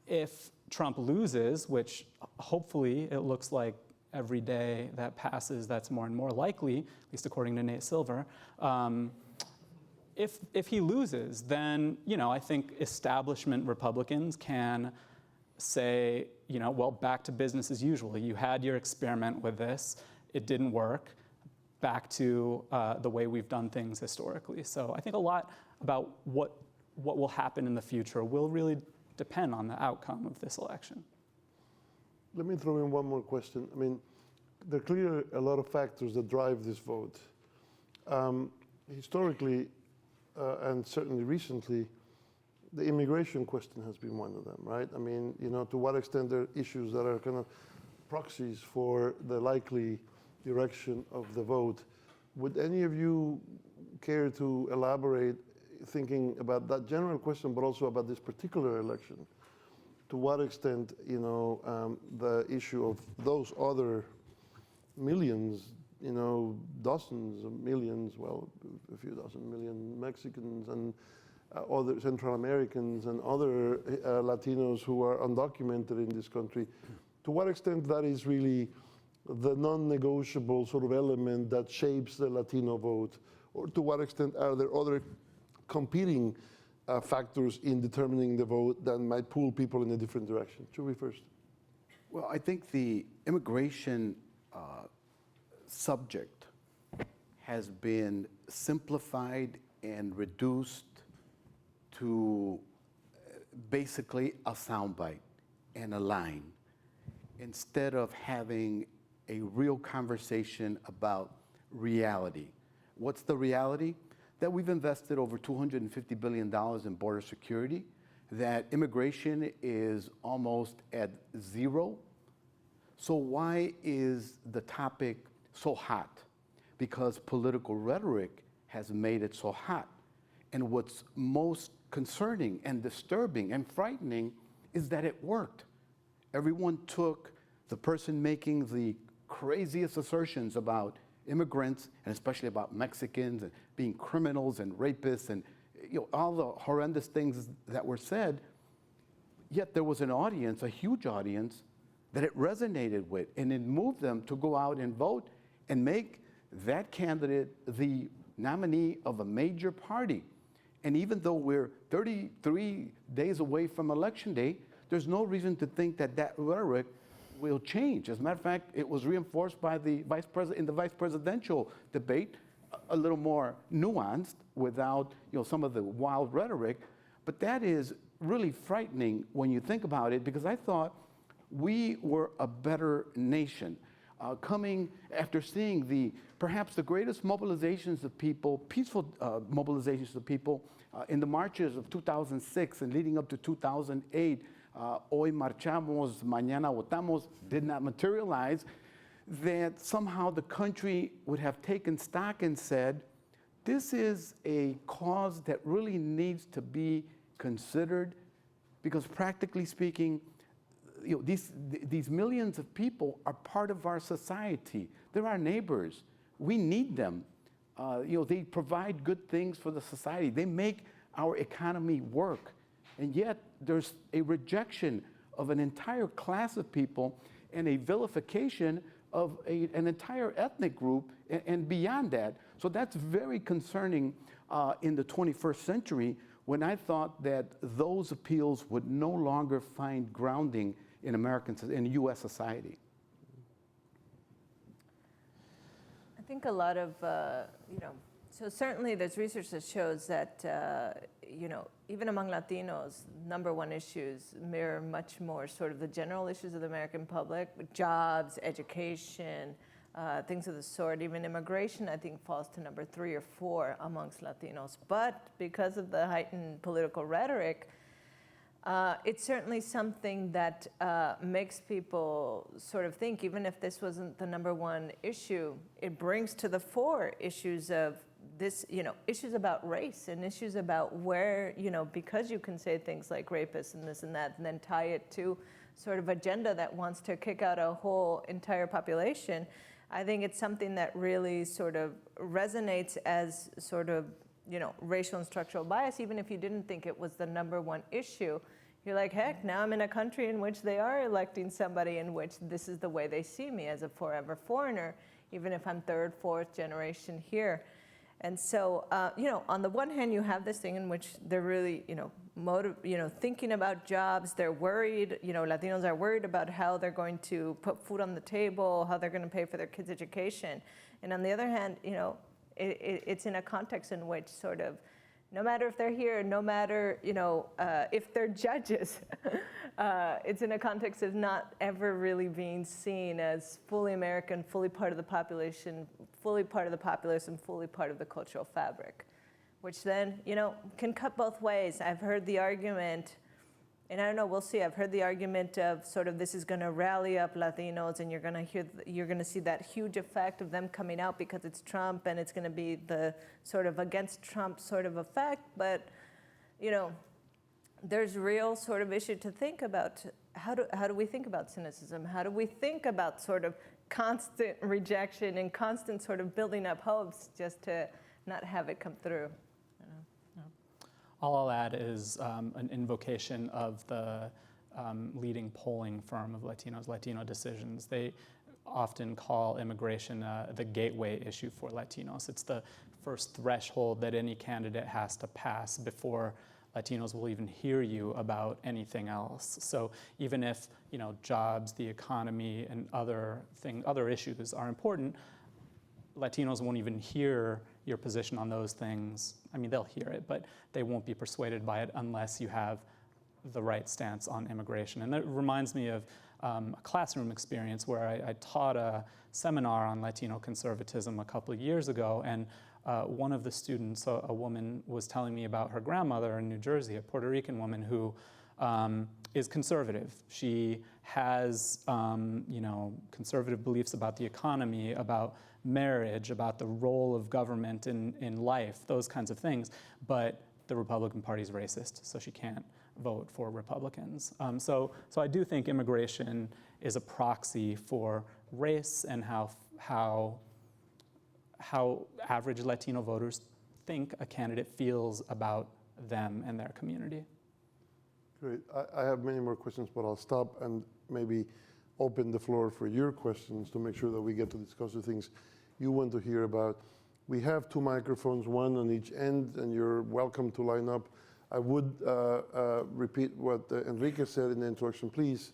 if Trump loses, which hopefully it looks like every day that passes, that's more and more likely, at least according to Nate Silver. If he loses, then I think establishment Republicans can say, well, back to business as usual. You had your experiment with this, it didn't work. Back to the way we've done things historically. So I think a lot about what will happen in the future will really depend on the outcome of this election. Let me throw in one more question. There are clearly a lot of factors that drive this vote. Historically, and certainly recently, the immigration question has been one of them, right? I mean, to what extent there are issues that are kind of proxies for the likely direction of the vote. Would any of you care to elaborate, thinking about that general question, but also about this particular election? To what extent, the issue of those other millions, dozens of millions, well, a few dozen million Mexicans and other Central Americans and other Latinos who are undocumented in this country, to what extent that is really the non-negotiable sort of element that shapes the Latino vote, or to what extent are there other competing factors in determining the vote that might pull people in a different direction? Should we first? Well, I think the immigration subject has been simplified and reduced to basically a soundbite and a line, instead of having a real conversation about reality. What's the reality? That we've invested over $250 billion in border security, that immigration is almost at zero. So why is the topic so hot? Because political rhetoric has made it so hot. And what's most concerning and disturbing and frightening is that it worked. Everyone took the person making the craziest assertions about immigrants, and especially about Mexicans and being criminals and rapists and all the horrendous things that were said, yet there was an audience, a huge audience, that it resonated with, and it moved them to go out and vote and make that candidate the nominee of a major party. And even though we're 33 days away from Election Day, there's no reason to think that that rhetoric will change. As a matter of fact, it was reinforced by the vice president in the vice presidential debate, a little more nuanced without some of the wild rhetoric. But that is really frightening when you think about it, because I thought we were a better nation. Coming after seeing perhaps the greatest mobilizations of people, peaceful mobilizations of people in the marches of 2006 and leading up to 2008, Hoy marchamos, mañana votamos, did not materialize, that somehow the country would have taken stock and said, this is a cause that really needs to be considered, because practically speaking, these millions of people are part of our society. They're our neighbors. We need them. They provide good things for the society. They make our economy work. And yet there's a rejection of an entire class of people and a vilification of an entire ethnic group and beyond that. So that's very concerning in the 21st century, when I thought that those appeals would no longer find grounding in in U.S. society. I think a lot of, so certainly there's research that shows that, even among Latinos, number one issues mirror much more sort of the general issues of the American public, jobs, education, things of the sort. Even immigration, I think, falls to number 3 or 4 amongst Latinos. But because of the heightened political rhetoric, it's certainly something that makes people sort of think, even if this wasn't the number one issue, it brings to the fore issues of this, issues about race and issues about where, because you can say things like rapists and this and that, and then tie it to sort of agenda that wants to kick out a whole entire population. I think it's something that really sort of resonates as sort of, racial and structural bias. Even if you didn't think it was the number one issue, you're like, heck, now I'm in a country in which they are electing somebody in which this is the way they see me as a forever foreigner, even if I'm 3rd, 4th generation here. And so, on the one hand, you have this thing in which they're really, thinking about jobs. They're worried, Latinos are worried about how they're going to put food on the table, how they're going to pay for their kids' education. And on the other hand, it's in a context in which sort of, no matter if they're here, no matter, if they're judges, it's in a context of not ever really being seen as fully American, fully part of the population, fully part of the populace, and fully part of the cultural fabric. which then, can cut both ways. I've heard the argument, and I don't know, we'll see. I've heard the argument of sort of this is going to rally up Latinos, and you're going to see that huge effect of them coming out because it's Trump, and it's going to be the sort of against Trump sort of effect. But, there's real sort of issue to think about. How do we think about cynicism? How do we think about sort of constant rejection and constant sort of building up hopes just to not have it come through? All I'll add is an invocation of the leading polling firm of Latinos, Latino Decisions. They often call immigration the gateway issue for Latinos. It's the first threshold that any candidate has to pass before Latinos will even hear you about anything else. So even if jobs, the economy, and other issues are important, Latinos won't even hear your position on those things. I mean, they'll hear it, but they won't be persuaded by it unless you have the right stance on immigration. And that reminds me of a classroom experience where I taught a seminar on Latino conservatism a couple of years ago, and one of the students, a woman, was telling me about her grandmother in New Jersey, a Puerto Rican woman who is conservative. She has, conservative beliefs about the economy, about marriage, about the role of government in life, those kinds of things. But the Republican Party is racist, so she can't vote for Republicans. So I do think immigration is a proxy for race and how average Latino voters think a candidate feels about them and their community. Great. I have many more questions, but I'll stop and maybe open the floor for your questions to make sure that we get to discuss the things you want to hear about. We have 2 microphones, one on each end, and you're welcome to line up. I would repeat what Enrique said in the introduction. Please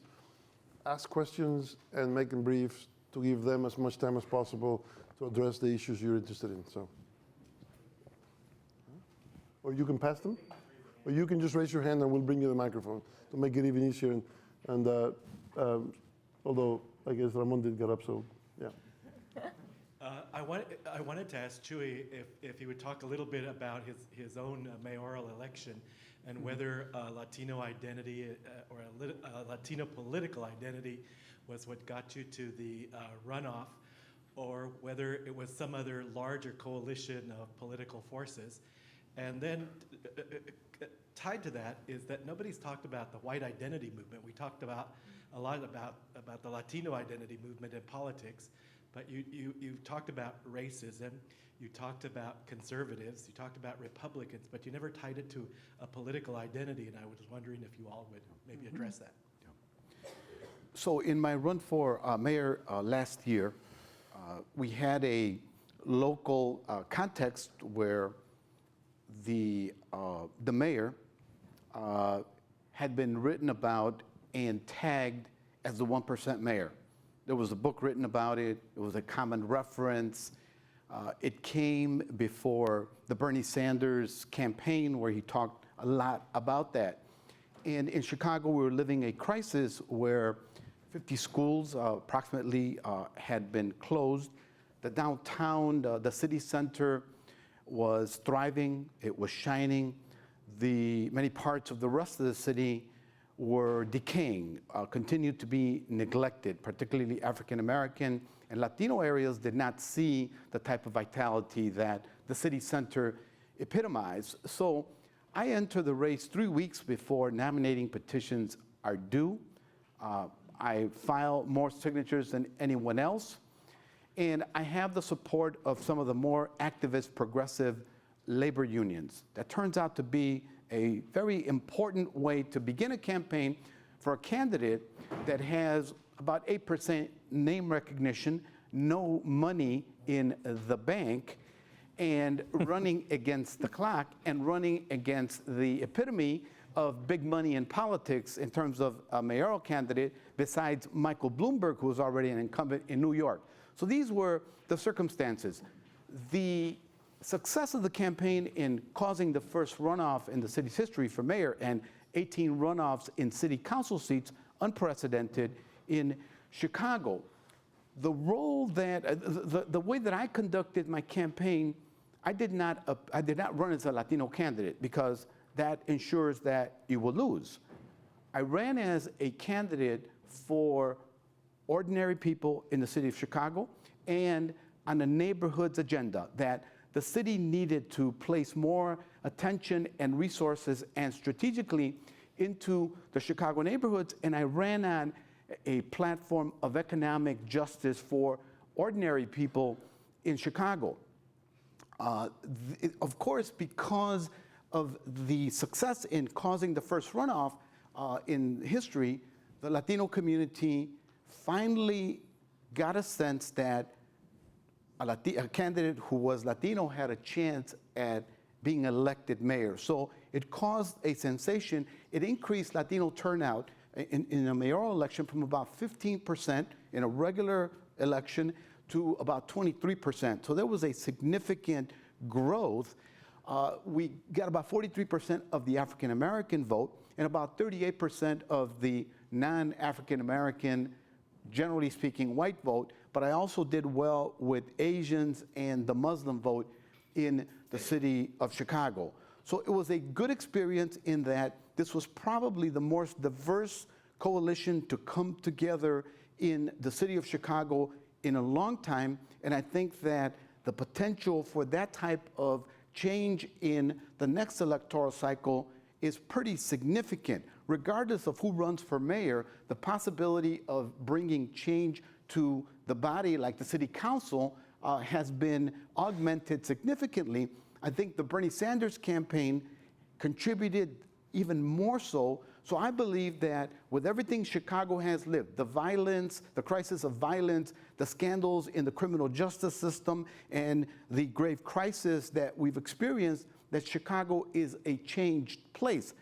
ask questions and make them brief to give them as much time as possible to address the issues you're interested in. So, or you can pass them, or you can just raise your hand and we'll bring you the microphone to make it even easier. And although I guess Ramon did get up, so yeah. I wanted to ask Chuy if he would talk a little bit about his own mayoral election and whether Latino identity or a Latino political identity was what got you to the runoff, or whether it was some other larger coalition of political forces. And then tied to that is that nobody's talked about the white identity movement. We talked a lot about the Latino identity movement in politics, but you talked about racism, you talked about conservatives, you talked about Republicans, but you never tied it to a political identity, and I was wondering if you all would maybe address that. So in my run for mayor last year, we had a local context where the mayor had been written about and tagged as the 1% mayor. There was a book written about it. It was a common reference. It came before the Bernie Sanders campaign where he talked a lot about that. And in Chicago, we were living a crisis where 50 schools approximately had been closed. The downtown, the city center was thriving. It was shining. Many parts of the rest of the city were decaying, continued to be neglected, particularly African American and Latino areas did not see the type of vitality that the city center epitomized. So I entered the race 3 weeks before nominating petitions are due. I filed more signatures than anyone else, and I have the support of some of the more activist, progressive labor unions. That turns out to be a very important way to begin a campaign for a candidate that has about 8% name recognition, no money in the bank, and running against the clock and running against the epitome of big money in politics in terms of a mayoral candidate besides Michael Bloomberg, who was already an incumbent in New York. So these were the circumstances. The success of the campaign in causing the first runoff in the city's history for mayor and 18 runoffs in city council seats, unprecedented in Chicago. The role that, the way that I conducted my campaign, I did not run as a Latino candidate because that ensures that you will lose. I ran as a candidate for ordinary people in the city of Chicago and on the neighborhoods agenda that the city needed to place more attention and resources and strategically into the Chicago neighborhoods. And I ran on a platform of economic justice for ordinary people in Chicago. Of course, because of the success in causing the first runoff in history, the Latino community finally got a sense that a candidate who was Latino had a chance at being elected mayor. So it caused a sensation. It increased Latino turnout in a mayoral election from about 15% in a regular election to about 23%. So there was a significant growth. We got about 43% of the African American vote and about 38% of the non-African American, generally speaking, white vote. But I also did well with Asians and the Muslim vote in the city of Chicago. So it was a good experience in that this was probably the most diverse coalition to come together in the city of Chicago in a long time. And I think that the potential for that type of change in the next electoral cycle is pretty significant. Regardless of who runs for mayor, the possibility of bringing change to the body like the city council has been augmented significantly. I think the Bernie Sanders campaign contributed even more so. So I believe that with everything Chicago has lived, the violence, the crisis of violence, the scandals in the criminal justice system, and the grave crisis that we've experienced, that Chicago is a changed place.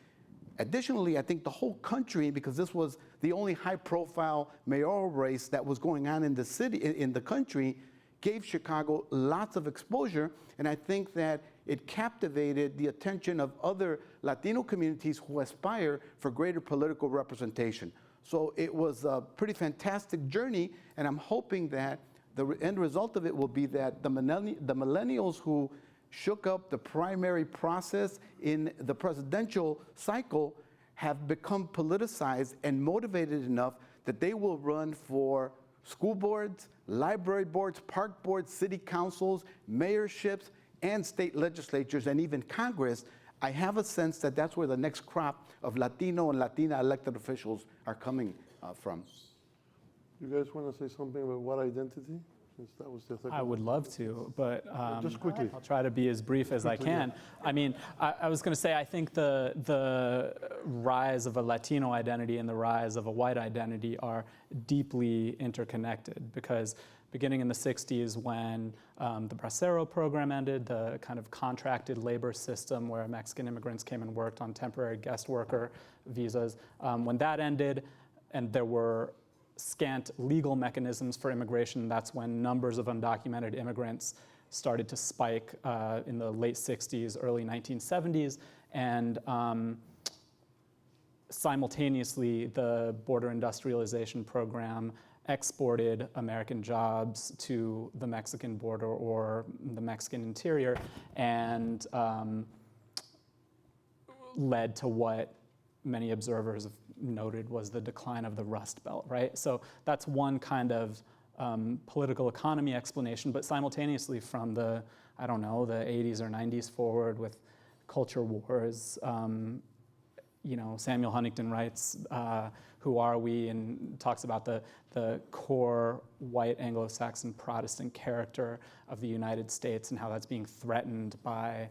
Additionally, I think the whole country, because this was the only high-profile mayoral race that was going on in the city, in the country, gave Chicago lots of exposure, and I think that it captivated the attention of other Latino communities who aspire for greater political representation. So it was a pretty fantastic journey, and I'm hoping that the end result of it will be that the millennials who shook up the primary process in the presidential cycle have become politicized and motivated enough that they will run for school boards, library boards, park boards, city councils, mayorships, and state legislatures, and even Congress. I have a sense that that's where the next crop of Latino and Latina elected officials are coming from. You guys want to say something about what identity? Since that was the I would love to, but just quickly. I'll try to be as brief as I can. I mean, I was going to say, I think the rise of a Latino identity and the rise of a white identity are deeply interconnected, because beginning in the 60s when the Bracero program ended, the kind of contracted labor system where Mexican immigrants came and worked on temporary guest worker visas, when that ended and there were scant legal mechanisms for immigration, that's when numbers of undocumented immigrants started to spike in the late 60s, early 1970s, and simultaneously the border industrialization program exported American jobs to the Mexican border or the Mexican interior, and led to what many observers have noted was the decline of the Rust Belt, right? So that's one kind of political economy explanation, but simultaneously from the, I don't know, the 80s or 90s forward with culture wars, you know, Samuel Huntington writes, Who Are We? And talks about the core white Anglo-Saxon Protestant character of the United States and how that's being threatened by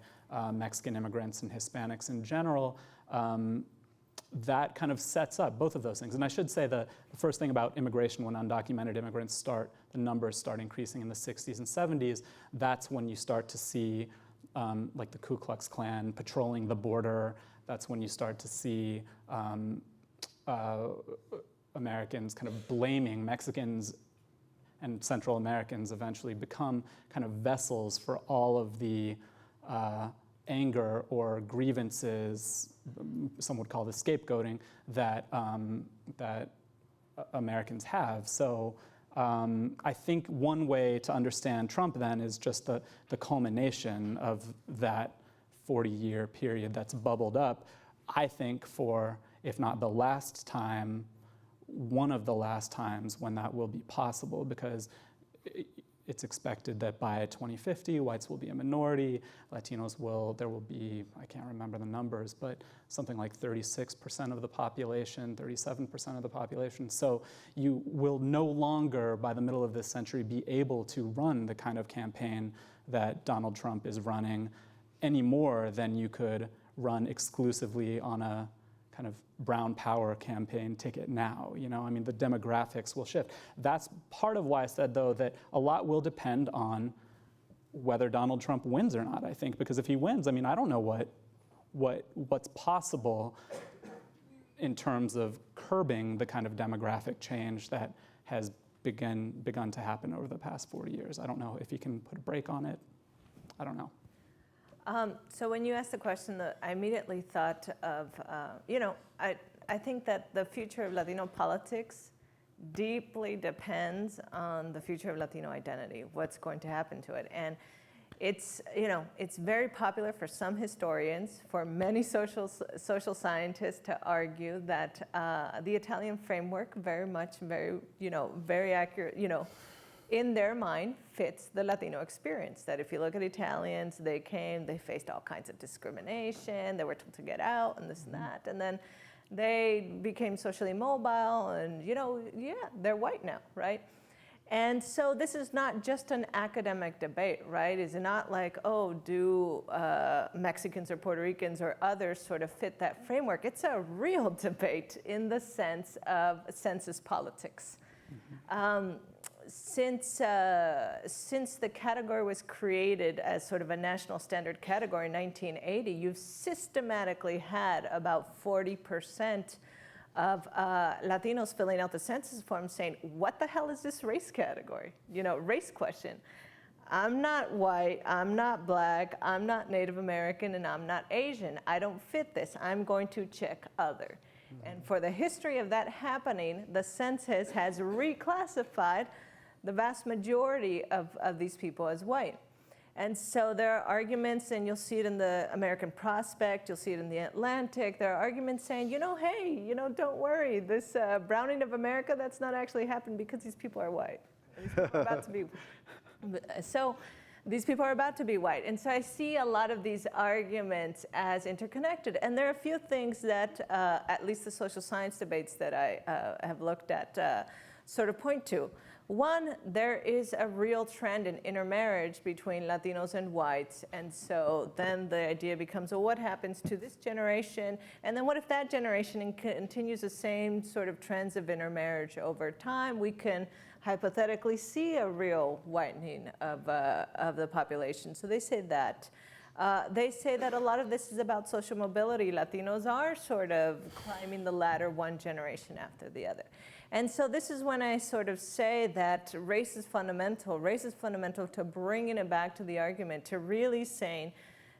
Mexican immigrants and Hispanics in general. That kind of sets up both of those things. And I should say the first thing about immigration, when undocumented immigrants the numbers start increasing in the 60s and 70s, that's when you start to see like the Ku Klux Klan patrolling the border. That's when you start to see Americans kind of blaming Mexicans, and Central Americans eventually become kind of vessels for all of the anger or grievances, some would call this scapegoating, that that Americans have. So I think one way to understand Trump then is just the culmination of that 40-year period that's bubbled up, I think for, if not the last time, one of the last times when that will be possible, because it's expected that by 2050, whites will be a minority, Latinos there will be, I can't remember the numbers, but something like 36% of the population, 37% of the population. So you will no longer, by the middle of this century, be able to run the kind of campaign that Donald Trump is running any more than you could run exclusively on a kind of brown power campaign ticket now. I mean, the demographics will shift. That's part of why I said, though, that a lot will depend on whether Donald Trump wins or not, I think, because if he wins, I mean, I don't know what's possible in terms of curbing the kind of demographic change that has begun to happen over the past 40 years. I don't know if he can put a brake on it. I don't know. So when you asked the question, I immediately thought of, I think that the future of Latino politics deeply depends on the future of Latino identity, what's going to happen to it. And it's very popular for some historians, for many social scientists to argue that the Italian framework very accurate, in their mind fits the Latino experience. That if you look at Italians, they faced all kinds of discrimination, they were told to get out and this and that, and then they became socially mobile and, they're white now, right? And so this is not just an academic debate, right? It's not like, do Mexicans or Puerto Ricans or others sort of fit that framework? It's a real debate in the sense of census politics. Mm-hmm. Since the category was created as sort of a national standard category in 1980, you've systematically had about 40% of Latinos filling out the census form saying, what the hell is this race category? Race question. I'm not white, I'm not black, I'm not Native American, and I'm not Asian. I don't fit this. I'm going to check other. And for the history of that happening, the census has reclassified the vast majority of these people as white. And so there are arguments, and you'll see it in the American Prospect, you'll see it in the Atlantic, there are arguments saying, hey, don't worry, this browning of America, that's not actually happened because these people are white. These people are about to be, so these people are about to be white. And so I see a lot of these arguments as interconnected. And there are a few things that, at least the social science debates that I have looked at, sort of point to. One, there is a real trend in intermarriage between Latinos and whites, and so then the idea becomes, well, what happens to this generation? And then what if that generation continues the same sort of trends of intermarriage over time? We can hypothetically see a real whitening of the population. So they say that. They say that a lot of this is about social mobility. Latinos are sort of climbing the ladder one generation after the other. And so this is when I sort of say that race is fundamental. Race is fundamental to bringing it back to the argument, to really saying,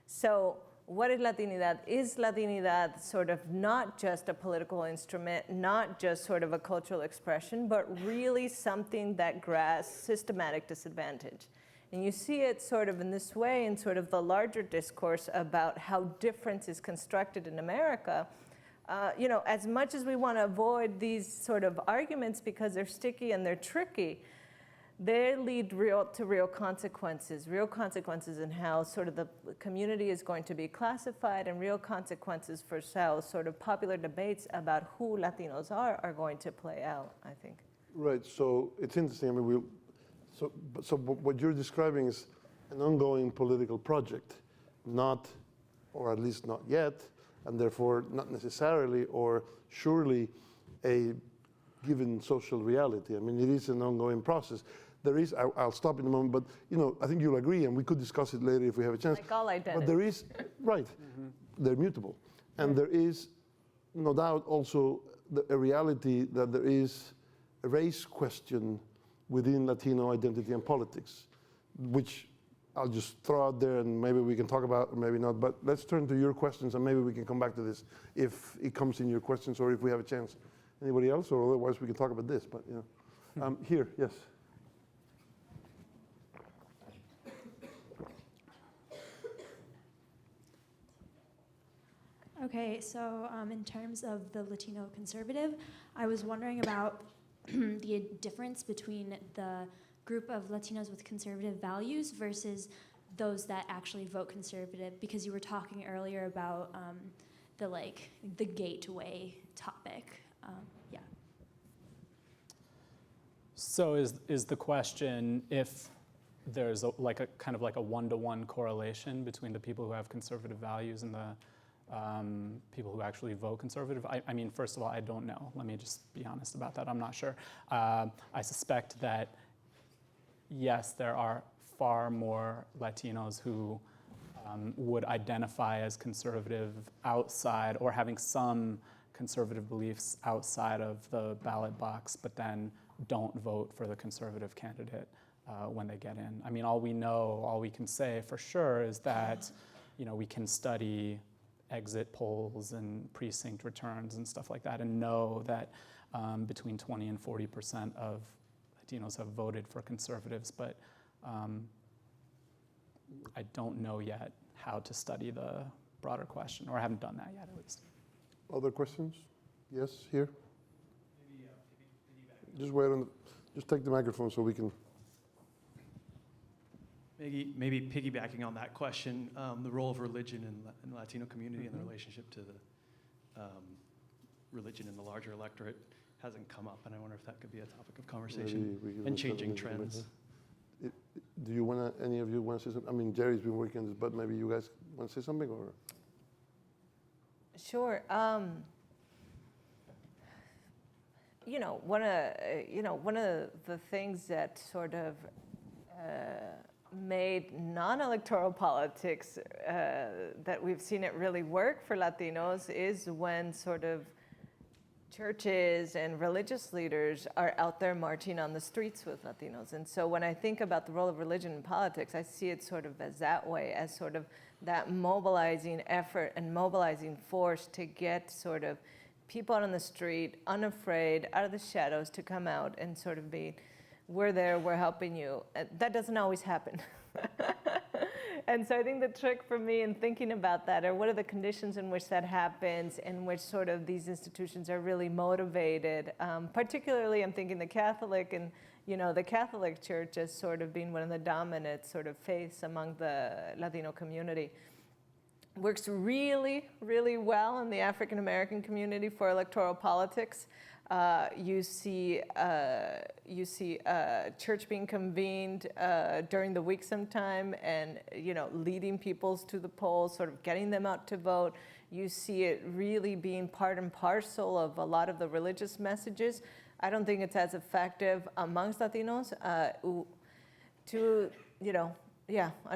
so what is Latinidad? Is Latinidad sort of not just a political instrument, not just sort of a cultural expression, but really something that grasps systematic disadvantage? And you see it sort of in this way in sort of the larger discourse about how difference is constructed in America. As much as we want to avoid these sort of arguments because they're sticky and they're tricky, they lead to real consequences in how sort of the community is going to be classified, and real consequences for how sort of popular debates about who Latinos are going to play out, I think. Right, so it's interesting. I mean, so what you're describing is an ongoing political project, not, or at least not yet, and therefore not necessarily or surely a given social reality. I mean, it is an ongoing process. There is, I'll stop in a moment, but I think you'll agree, and we could discuss it later if we have a chance. Like all identities. But there is, right, they're mutable. And there is no doubt also a reality that there is a race question within Latino identity and politics, which I'll just throw out there and maybe we can talk about, or maybe not, but let's turn to your questions and maybe we can come back to this if it comes in your questions or if we have a chance. Anybody else, or otherwise we can talk about this, but Here, yes. Okay, so in terms of the Latino conservative, I was wondering about the difference between the group of Latinos with conservative values versus those that actually vote conservative, because you were talking earlier about the gateway topic. Yeah. So is the question if there's a kind of like a one-to-one correlation between the people who have conservative values and the people who actually vote conservative? I mean, first of all, I don't know. Let me just be honest about that. I'm not sure. I suspect that, yes, there are far more Latinos who would identify as conservative outside or having some conservative beliefs outside of the ballot box, but then don't vote for the conservative candidate when they get in. I mean, all we can say for sure is that, we can study exit polls and precinct returns and stuff like that and know that between 20 and 40% of Latinos have voted for conservatives, but I don't know yet how to study the broader question, or I haven't done that yet at least. Other questions? Yes, here. Just wait just take the microphone so we can. Maybe piggybacking on that question, the role of religion in the Latino community and the relationship to the religion in the larger electorate hasn't come up, and I wonder if that could be a topic of conversation and changing trends. Do you any of you want to say something? I mean, Jerry's been working on this, but maybe you guys want to say something, or? Sure. One of the things that sort of made non-electoral politics that we've seen it really work for Latinos is when sort of churches and religious leaders are out there marching on the streets with Latinos. And so when I think about the role of religion in politics, I see it sort of as that way, as sort of that mobilizing effort and mobilizing force to get sort of people out on the street, unafraid, out of the shadows, to come out and sort of be, we're there, we're helping you. That doesn't always happen. And so I think the trick for me in thinking about that are what are the conditions in which that happens, in which sort of these institutions are really motivated. Particularly, I'm thinking the Catholic and, the Catholic Church as sort of being one of the dominant sort of faiths among the Latino community. Works really, really well in the African American community for electoral politics. You see church being convened during the week sometime, and leading people to the polls, sort of getting them out to vote. You see it really being part and parcel of a lot of the religious messages. I don't think it's as effective amongst Latinos. I'll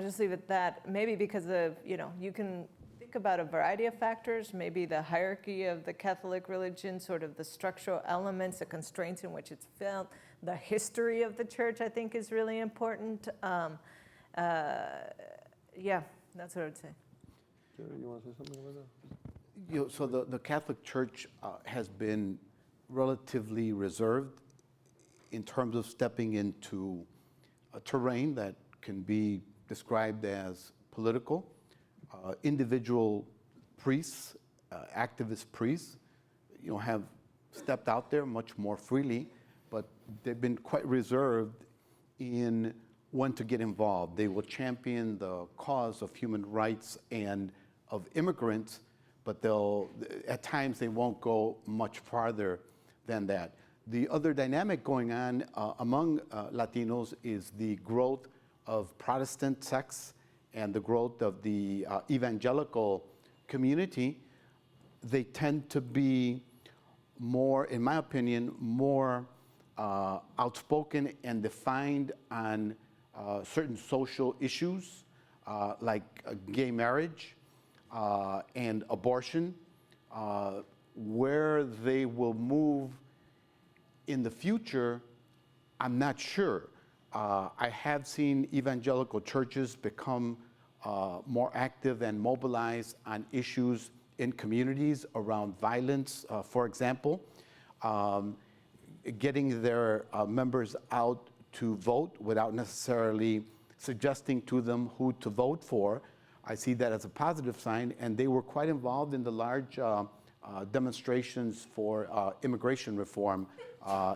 just leave it at that. Maybe because of you can think about a variety of factors, maybe the hierarchy of the Catholic religion, sort of the structural elements, the constraints in which it's felt, the history of the church, I think, is really important. That's what I would say. Jerry, you want to say something about that? So the Catholic Church has been relatively reserved in terms of stepping into a terrain that can be described as political. Individual priests, activist priests, have stepped out there much more freely, but they've been quite reserved in when to get involved. They will champion the cause of human rights and of immigrants, but at times they won't go much farther than that. The other dynamic going on among Latinos is the growth of Protestant sects and the growth of the evangelical community. They tend to be more, in my opinion, more outspoken and defined on certain social issues like gay marriage and abortion. Where they will move in the future, I'm not sure. I have seen evangelical churches become more active and mobilized on issues in communities around violence, for example. getting their members out to vote without necessarily suggesting to them who to vote for. I see that as a positive sign, and they were quite involved in the large demonstrations for immigration reform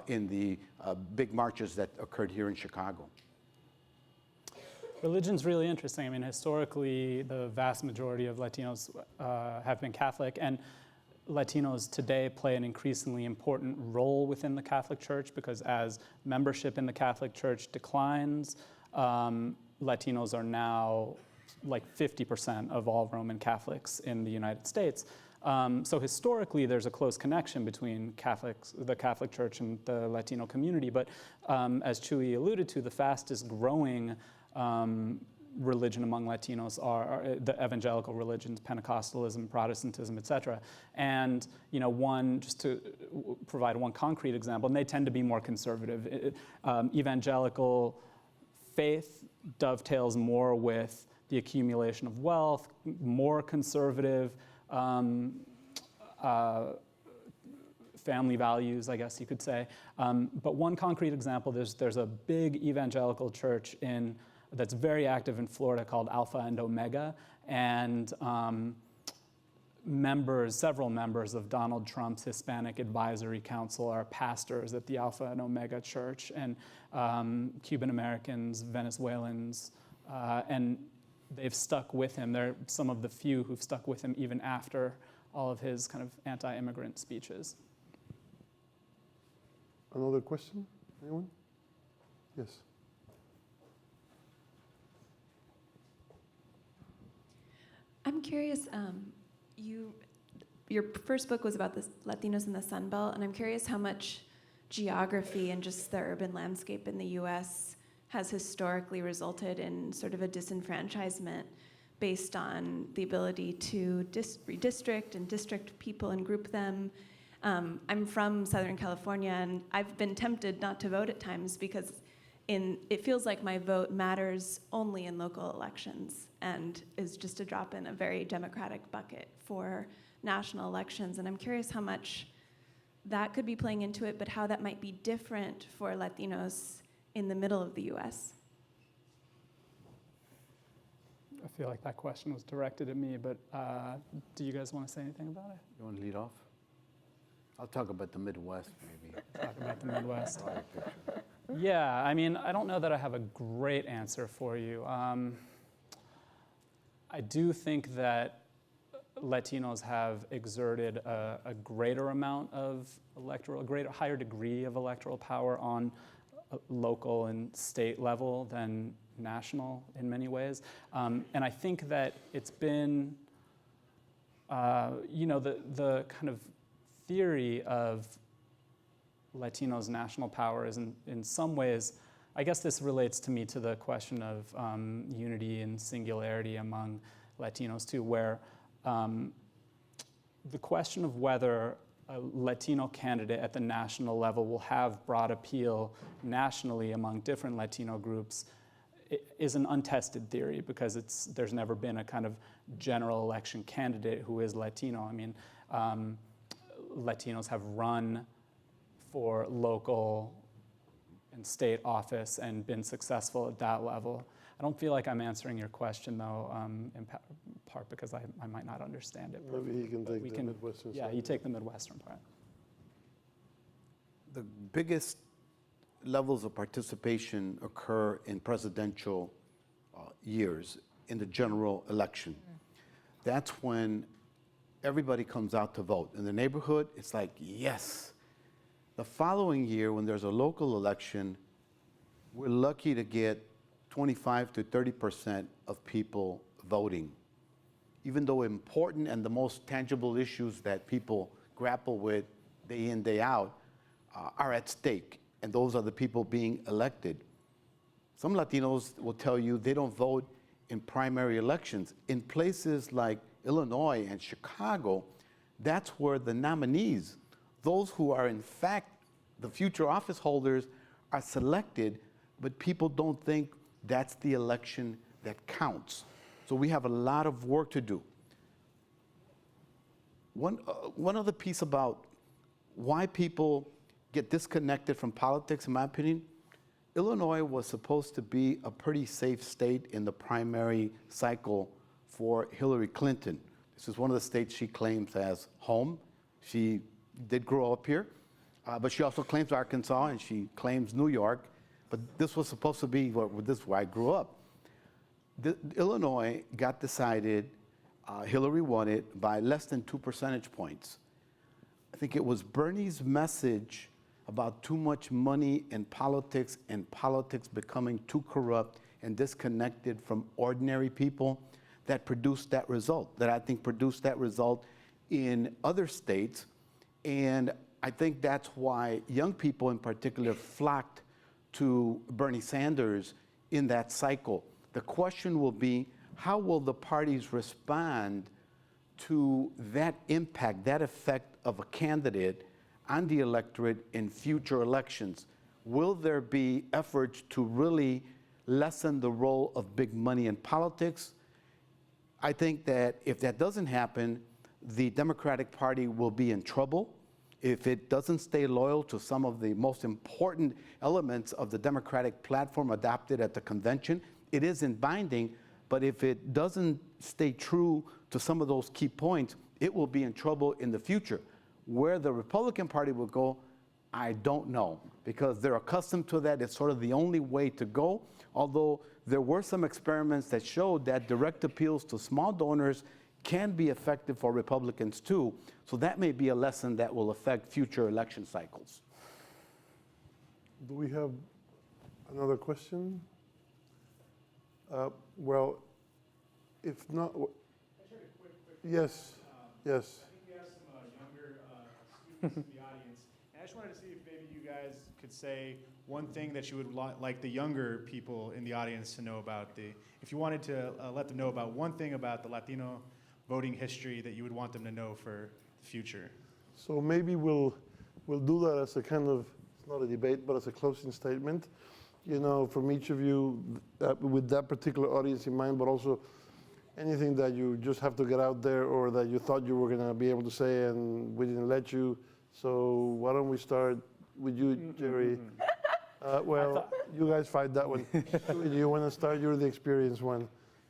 in the big marches that occurred here in Chicago. Religion's really interesting. I mean, historically, the vast majority of Latinos have been Catholic, and Latinos today play an increasingly important role within the Catholic Church because as membership in the Catholic Church declines, Latinos are now like 50% of all Roman Catholics in the United States. So historically, there's a close connection between the Catholic Church and the Latino community. But as Chuy alluded to, the fastest growing religion among Latinos are the evangelical religions, Pentecostalism, Protestantism, et cetera. And just to provide one concrete example, and they tend to be more conservative. Evangelical faith dovetails more with the accumulation of wealth, more conservative family values, I guess you could say. But one concrete example, there's a big evangelical church that's very active in Florida called Alpha and Omega, and several members of Donald Trump's Hispanic Advisory Council are pastors at the Alpha and Omega Church, and Cuban Americans, Venezuelans, and they've stuck with him. They're some of the few who've stuck with him even after all of his kind of anti-immigrant speeches. Another question? Anyone? Yes. I'm curious, your first book was about the Latinos in the Sun Belt, and I'm curious how much geography and just the urban landscape in the US has historically resulted in sort of a disenfranchisement based on the ability to redistrict and district people and group them. I'm from Southern California, and I've been tempted not to vote at times because it feels like my vote matters only in local elections and is just a drop in a very democratic bucket for national elections. And I'm curious how much that could be playing into it, but how that might be different for Latinos in the middle of the US. I feel like that question was directed at me, but do you guys want to say anything about it? You want to lead off? I'll talk about the Midwest, maybe. Talk about the Midwest. Yeah, I mean, I don't know that I have a great answer for you. I do think that Latinos have exerted a greater amount of higher degree of electoral power on local and state level than national in many ways. And I think that it's been, the kind of theory of Latinos' national power is in some ways, I guess this relates to me to the question of unity and singularity among Latinos too, where the question of whether a Latino candidate at the national level will have broad appeal nationally among different Latino groups is an untested theory because there's never been a kind of general election candidate who is Latino. I mean, Latinos have run for local and state office and been successful at that level. I don't feel like I'm answering your question, though, in part because I might not understand it. Maybe he can take the Midwestern Yeah, side. you take the Midwestern part. The biggest levels of participation occur in presidential years, in the general election. That's when everybody comes out to vote. In the neighborhood, it's like, yes. The following year, when there's a local election, we're lucky to get 25 to 30% of people voting. Even though important and the most tangible issues that people grapple with day in, day out are at stake, and those are the people being elected. Some Latinos will tell you they don't vote in primary elections. In places like Illinois and Chicago, that's where the nominees, those who are in fact the future office holders, are selected, but people don't think that's the election that counts. So we have a lot of work to do. One other piece about why people get disconnected from politics, in my opinion. Illinois was supposed to be a pretty safe state in the primary cycle for Hillary Clinton. This is one of the states she claims as home. She did grow up here, but she also claims Arkansas and she claims New York. But this was supposed to be this is where I grew up. Illinois got decided, Hillary won it by less than 2 percentage points. I think it was Bernie's message about too much money in politics and politics becoming too corrupt and disconnected from ordinary people that produced that result, that I think produced that result in other states. And I think that's why young people in particular flocked to Bernie Sanders in that cycle. The question will be, how will the parties respond to that impact, that effect of a candidate on the electorate in future elections? Will there be efforts to really lessen the role of big money in politics? I think that if that doesn't happen, the Democratic Party will be in trouble. If it doesn't stay loyal to some of the most important elements of the Democratic platform adopted at the convention, it isn't binding, but if it doesn't stay true to some of those key points, it will be in trouble in the future. Where the Republican Party will go, I don't know, because they're accustomed to that. It's sort of the only way to go, although there were some experiments that showed that direct appeals to small donors can be effective for Republicans too. So that may be a lesson that will affect future election cycles. Do we have another question? Well, if not, yes, yes. I think we have some younger students in the audience. And I just wanted to see if maybe you guys could say one thing that you would like the younger people in the audience to know about if you wanted to let them know about one thing about the Latino voting history that you would want them to know for the future. So maybe we'll do that as a kind of, it's not a debate, but as a closing statement, you know, from each of you with that particular audience in mind, but also anything that you just have to get out there or that you thought you were going to be able to say and we didn't let you. So why don't we start with you, Jerry? Well, you guys fight that one. Do you want to start? You're the experienced one.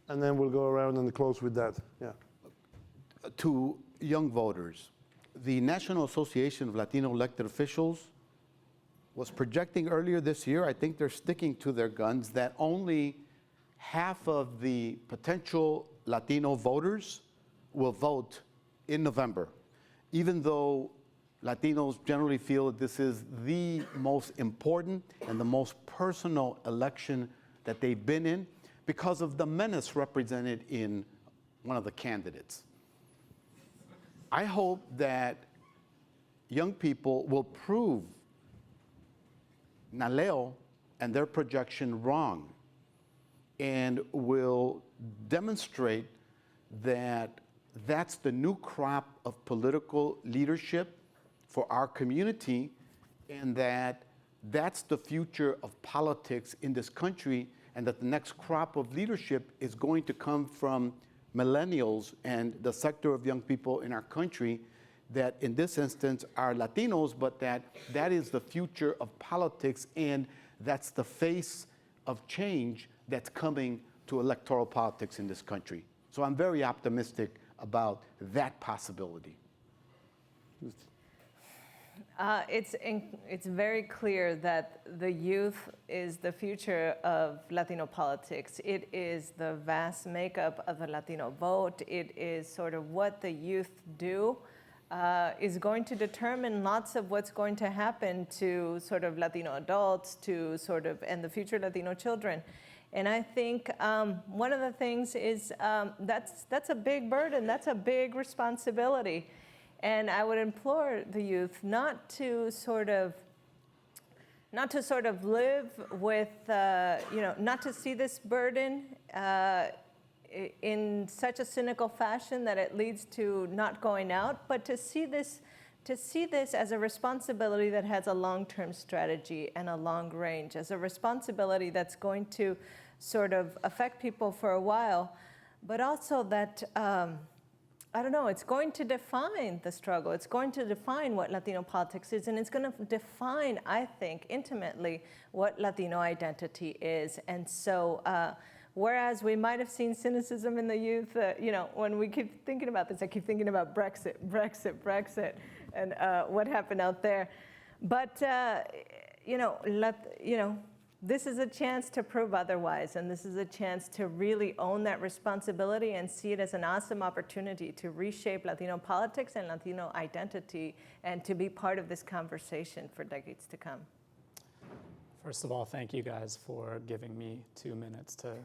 And then we'll go around and close with that. Yeah. To young voters, the National Association of Latino Elected Officials was projecting earlier this year, I think they're sticking to their guns, that only half of the potential Latino voters will vote in November, even though Latinos generally feel that this is the most important and the most personal election that they've been in because of the menace represented in one of the candidates. I hope that young people will prove NALEO and their projection wrong and will demonstrate that that's the new crop of political leadership for our community and that that's the future of politics in this country and that the next crop of leadership is going to come from millennials and the sector of young people in our country that in this instance are Latinos, but that is the future of politics and that's the face of change that's coming to electoral politics in this country. So I'm very optimistic about that possibility. It's very clear that the youth is the future of Latino politics. It is the vast makeup of the Latino vote. It is sort of what the youth do is going to determine lots of what's going to happen to sort of Latino adults, to sort of, and the future Latino children. And I think one of the things is that's a big burden, that's a big responsibility. And I would implore the youth not to sort of live with, not to see this burden in such a cynical fashion that it leads to not going out, but to see this as a responsibility that has a long-term strategy and a long range, as a responsibility that's going to sort of affect people for a while, but also that I don't know, it's going to define the struggle. It's going to define what Latino politics is, and it's going to define, I think, intimately what Latino identity is. And so, whereas we might have seen cynicism in the youth, when we keep thinking about this, I keep thinking about Brexit, and what happened out there. But, this is a chance to prove otherwise, and this is a chance to really own that responsibility and see it as an awesome opportunity to reshape Latino politics and Latino identity and to be part of this conversation for decades to come. First of all, thank you guys for giving me 2 minutes to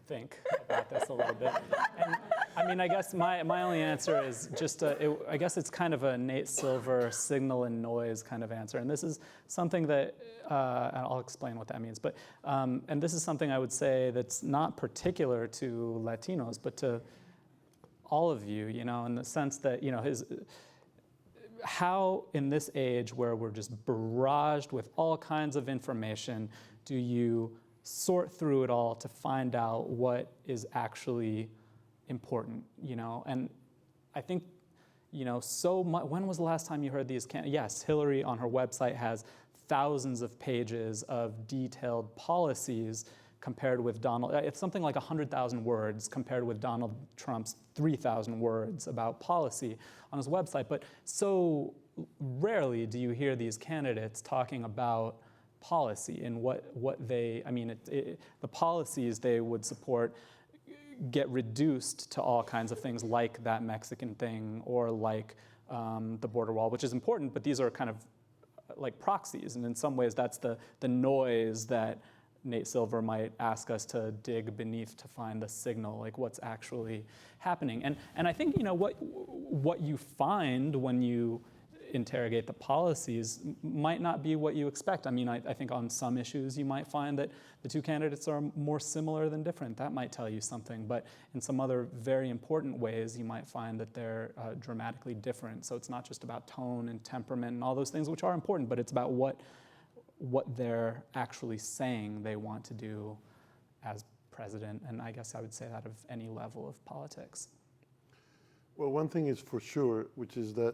think about this a little bit. And I mean, I guess my only answer is just, I guess it's kind of a Nate Silver signal and noise kind of answer. And this is something that, and I'll explain what that means, but, and this is something I would say that's not particular to Latinos, but to all of you, in the sense that, how in this age where we're just barraged with all kinds of information, do you sort through it all to find out what is actually important, And I think, so much, when was the last time you heard these? Yes, Hillary on her website has thousands of pages of detailed policies compared with Donald. It's something like 100,000 words compared with Donald Trump's 3,000 words about policy on his website. But so rarely do you hear these candidates talking about policy and what they, the policies they would support get reduced to all kinds of things like that Mexican thing or like the border wall, which is important, but these are kind of like proxies. And in some ways, that's the noise that Nate Silver might ask us to dig beneath to find the signal, like what's actually happening. And I think, what you find when you interrogate the policies might not be what you expect. I think on some issues you might find that the two candidates are more similar than different. That might tell you something, but in some other very important ways you might find that they're dramatically different. So it's not just about tone and temperament and all those things, which are important, but it's about what they're actually saying they want to do as president, and I guess I would say that of any level of politics. Well, one thing is for sure, which is that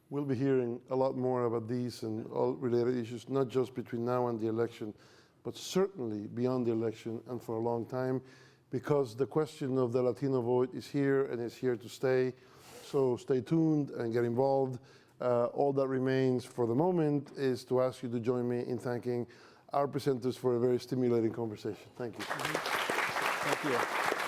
we'll be hearing a lot more about these and all related issues, not just between now and the election, but certainly beyond the election and for a long time, because the question of the Latino vote is here and is here to stay. So stay tuned and get involved. All that remains for the moment is to ask you to join me in thanking our presenters for a very stimulating conversation. Thank you. Thank you.